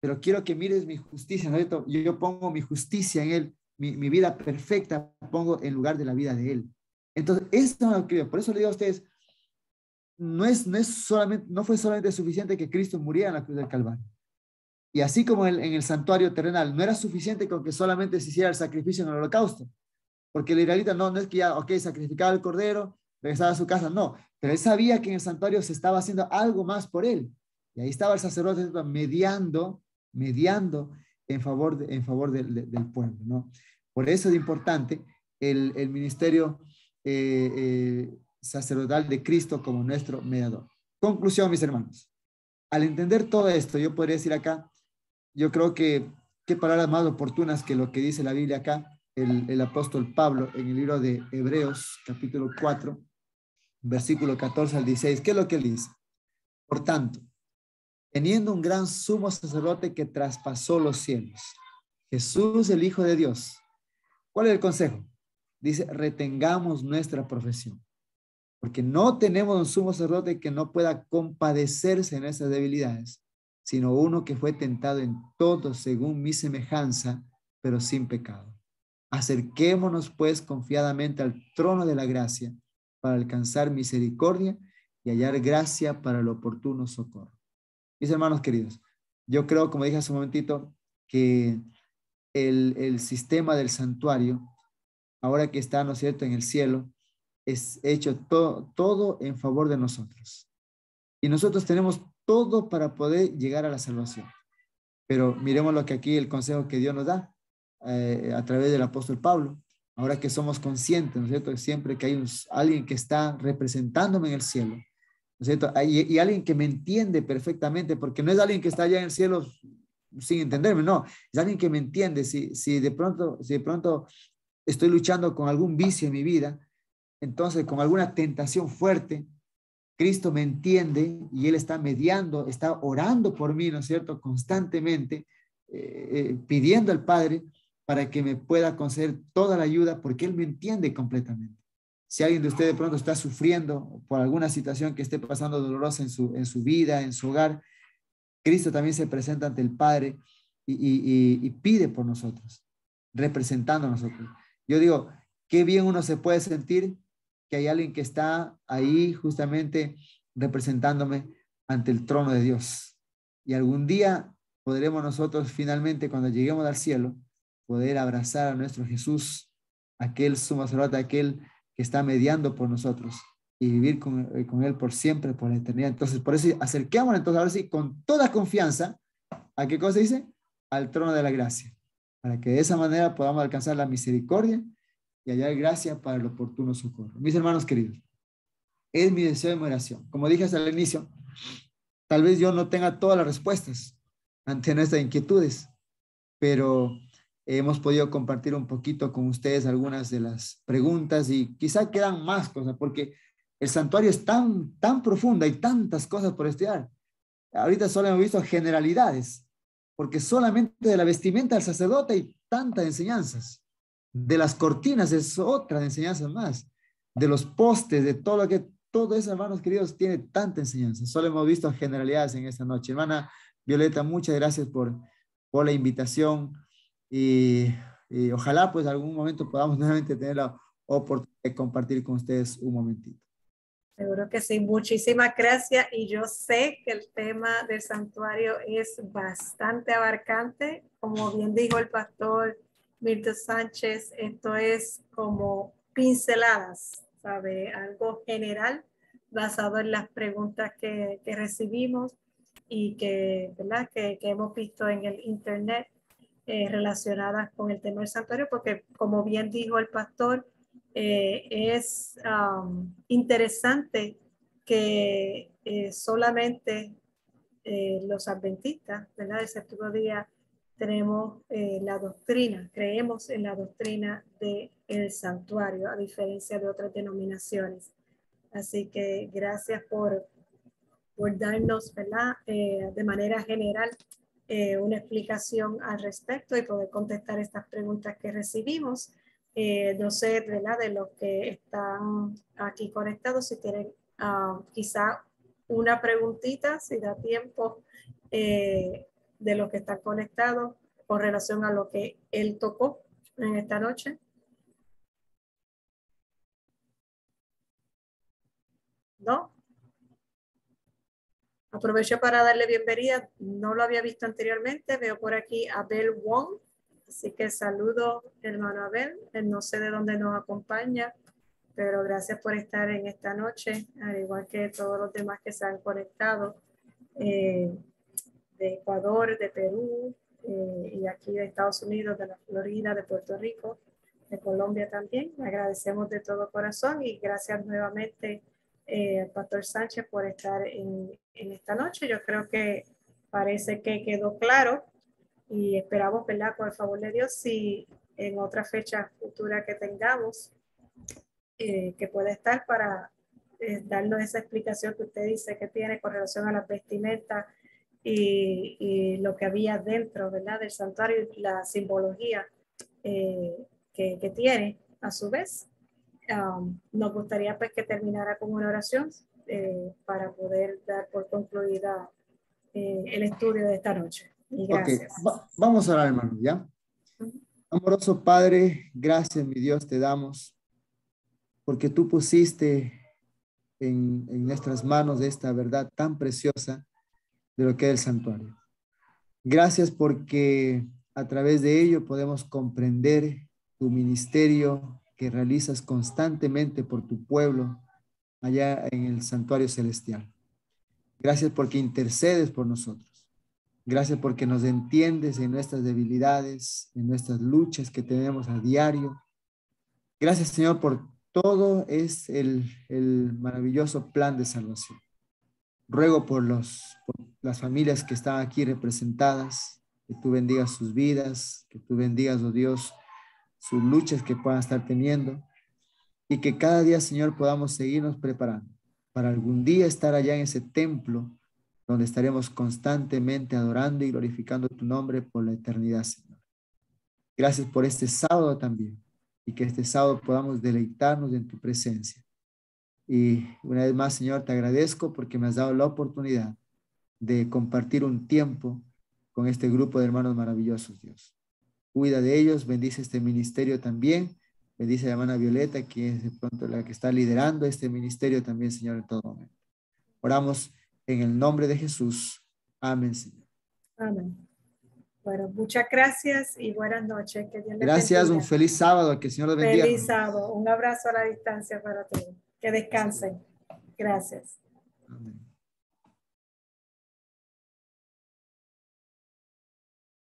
pero quiero que mires mi justicia, ¿no es cierto? Yo pongo mi justicia en Él, mi vida perfecta, pongo en lugar de la vida de Él. Entonces, esto es lo que por eso le digo a ustedes, no fue solamente suficiente que Cristo muriera en la cruz del Calvario. Y así como en el santuario terrenal, no era suficiente con que solamente se hiciera el sacrificio en el holocausto, porque el israelita no es que ya, ok, sacrificaba el cordero, regresaba a su casa, no, pero él sabía que en el santuario se estaba haciendo algo más por él. Y ahí estaba el sacerdote mediando en favor del pueblo, ¿no? Por eso es importante el ministerio sacerdotal de Cristo como nuestro mediador. Conclusión, mis hermanos. Al entender todo esto, yo podría decir acá, yo creo que qué palabras más oportunas que lo que dice la Biblia acá, el apóstol Pablo en el libro de Hebreos, capítulo 4, versículo 14 al 16. ¿Qué es lo que él dice? Por tanto, teniendo un gran sumo sacerdote que traspasó los cielos, Jesús, el Hijo de Dios. ¿Cuál es el consejo? Dice, retengamos nuestra profesión, porque no tenemos un sumo sacerdote que no pueda compadecerse en esas debilidades, sino uno que fue tentado en todo según mi semejanza, pero sin pecado. Acerquémonos pues confiadamente al trono de la gracia para alcanzar misericordia y hallar gracia para el oportuno socorro. Mis hermanos queridos, yo creo, como dije hace un momentito, que el sistema del santuario, ahora que está, ¿no es cierto?, en el cielo, es hecho todo en favor de nosotros. Y nosotros tenemos todo para poder llegar a la salvación. Pero miremos lo que aquí el consejo que Dios nos da a través del apóstol Pablo. Ahora que somos conscientes, ¿no es cierto?, siempre que hay alguien que está representándome en el cielo, ¿no es cierto? Y alguien que me entiende perfectamente, porque no es alguien que está allá en el cielo sin entenderme, no, es alguien que me entiende. Si de pronto estoy luchando con algún vicio en mi vida, entonces con alguna tentación fuerte, Cristo me entiende y Él está mediando, está orando por mí, ¿no es cierto?, constantemente, pidiendo al Padre para que me pueda conceder toda la ayuda, porque Él me entiende completamente. Si alguien de ustedes de pronto está sufriendo por alguna situación que esté pasando dolorosa en su vida, en su hogar, Cristo también se presenta ante el Padre y pide por nosotros, representando a nosotros. Yo digo, qué bien uno se puede sentir que hay alguien que está ahí justamente representándome ante el trono de Dios. Y algún día podremos nosotros finalmente, cuando lleguemos al cielo, poder abrazar a nuestro Jesús, aquel sumo sacerdote, aquel que está mediando por nosotros, y vivir con Él por siempre, por la eternidad. Entonces, por eso acerquémonos entonces ahora sí con toda confianza, ¿a qué cosa dice? Al trono de la gracia, para que de esa manera podamos alcanzar la misericordia y hallar gracia para el oportuno socorro. Mis hermanos queridos, es mi deseo de mi oración. Como dije hasta el inicio, tal vez yo no tenga todas las respuestas ante nuestras inquietudes, pero hemos podido compartir un poquito con ustedes algunas de las preguntas y quizá quedan más cosas, porque el santuario es tan profundo, hay tantas cosas por estudiar. Ahorita solo hemos visto generalidades, porque solamente de la vestimenta del sacerdote hay tantas enseñanzas. De las cortinas es otra enseñanza más. De los postes, de todo eso, hermanos queridos, tiene tanta enseñanza. Solo hemos visto generalidades en esta noche. Hermana Violeta, muchas gracias por la invitación y ojalá pues algún momento podamos nuevamente tener la oportunidad de compartir con ustedes un momentito. Seguro que sí, muchísimas gracias. Y yo sé que el tema del santuario es bastante abarcante. Como bien dijo el pastor Milton Sánchez, esto es como pinceladas, ¿sabe? Algo general basado en las preguntas que recibimos y que, ¿verdad? Que hemos visto en el internet relacionadas con el tema del santuario, porque como bien dijo el pastor, es interesante que solamente los adventistas, ¿verdad? Del séptimo día tenemos la doctrina, creemos en la doctrina del santuario, a diferencia de otras denominaciones. Así que gracias por darnos, ¿verdad? De manera general una explicación al respecto y poder contestar estas preguntas que recibimos. No sé, ¿verdad? De los que están aquí conectados, si tienen quizá una preguntita, si da tiempo, de los que están conectados con relación a lo que él tocó en esta noche. ¿No? Aprovecho para darle bienvenida, no lo había visto anteriormente, veo por aquí a Abel Wong, así que saludo hermano Abel, no sé de dónde nos acompaña, pero gracias por estar en esta noche, al igual que todos los demás que se han conectado, de Ecuador, de Perú, y aquí de Estados Unidos, de la Florida, de Puerto Rico, de Colombia también. Agradecemos de todo corazón y gracias nuevamente Pastor Sánchez por estar en esta noche. Yo creo que parece que quedó claro y esperamos, ¿verdad? Por el favor de Dios, si en otra fecha futura que tengamos, que pueda estar para darnos esa explicación que usted dice que tiene con relación a las vestimentas y lo que había dentro, ¿verdad? Del santuario y la simbología que tiene a su vez. Nos gustaría pues que terminara con una oración para poder dar por concluida el estudio de esta noche. Y gracias. Vamos a orar, hermano, ¿ya? Amoroso Padre, gracias, mi Dios, te damos, porque tú pusiste en nuestras manos esta verdad tan preciosa de lo que es el santuario. Gracias porque a través de ello podemos comprender tu ministerio que realizas constantemente por tu pueblo allá en el santuario celestial. Gracias porque intercedes por nosotros. Gracias porque nos entiendes en nuestras debilidades, en nuestras luchas que tenemos a diario. Gracias, Señor, por todo es el maravilloso plan de salvación. Ruego por las familias que están aquí representadas, que tú bendigas sus vidas, que tú bendigas, oh Dios, sus luchas que puedan estar teniendo y que cada día, Señor, podamos seguirnos preparando para algún día estar allá en ese templo donde estaremos constantemente adorando y glorificando tu nombre por la eternidad, Señor. Gracias por este sábado también y que este sábado podamos deleitarnos en tu presencia. Y una vez más, Señor, te agradezco porque me has dado la oportunidad de compartir un tiempo con este grupo de hermanos maravillosos, Dios. Cuida de ellos, bendice este ministerio también, bendice a la hermana Violeta, que es de pronto la que está liderando este ministerio también, Señor, en todo momento. Oramos en el nombre de Jesús. Amén, Señor. Amén. Bueno, muchas gracias y buenas noches. Que Dios les gracias, bendiga. Un feliz sábado, que el Señor los bendiga. Feliz sábado, un abrazo a la distancia para todos. Que descansen. Gracias. Amén.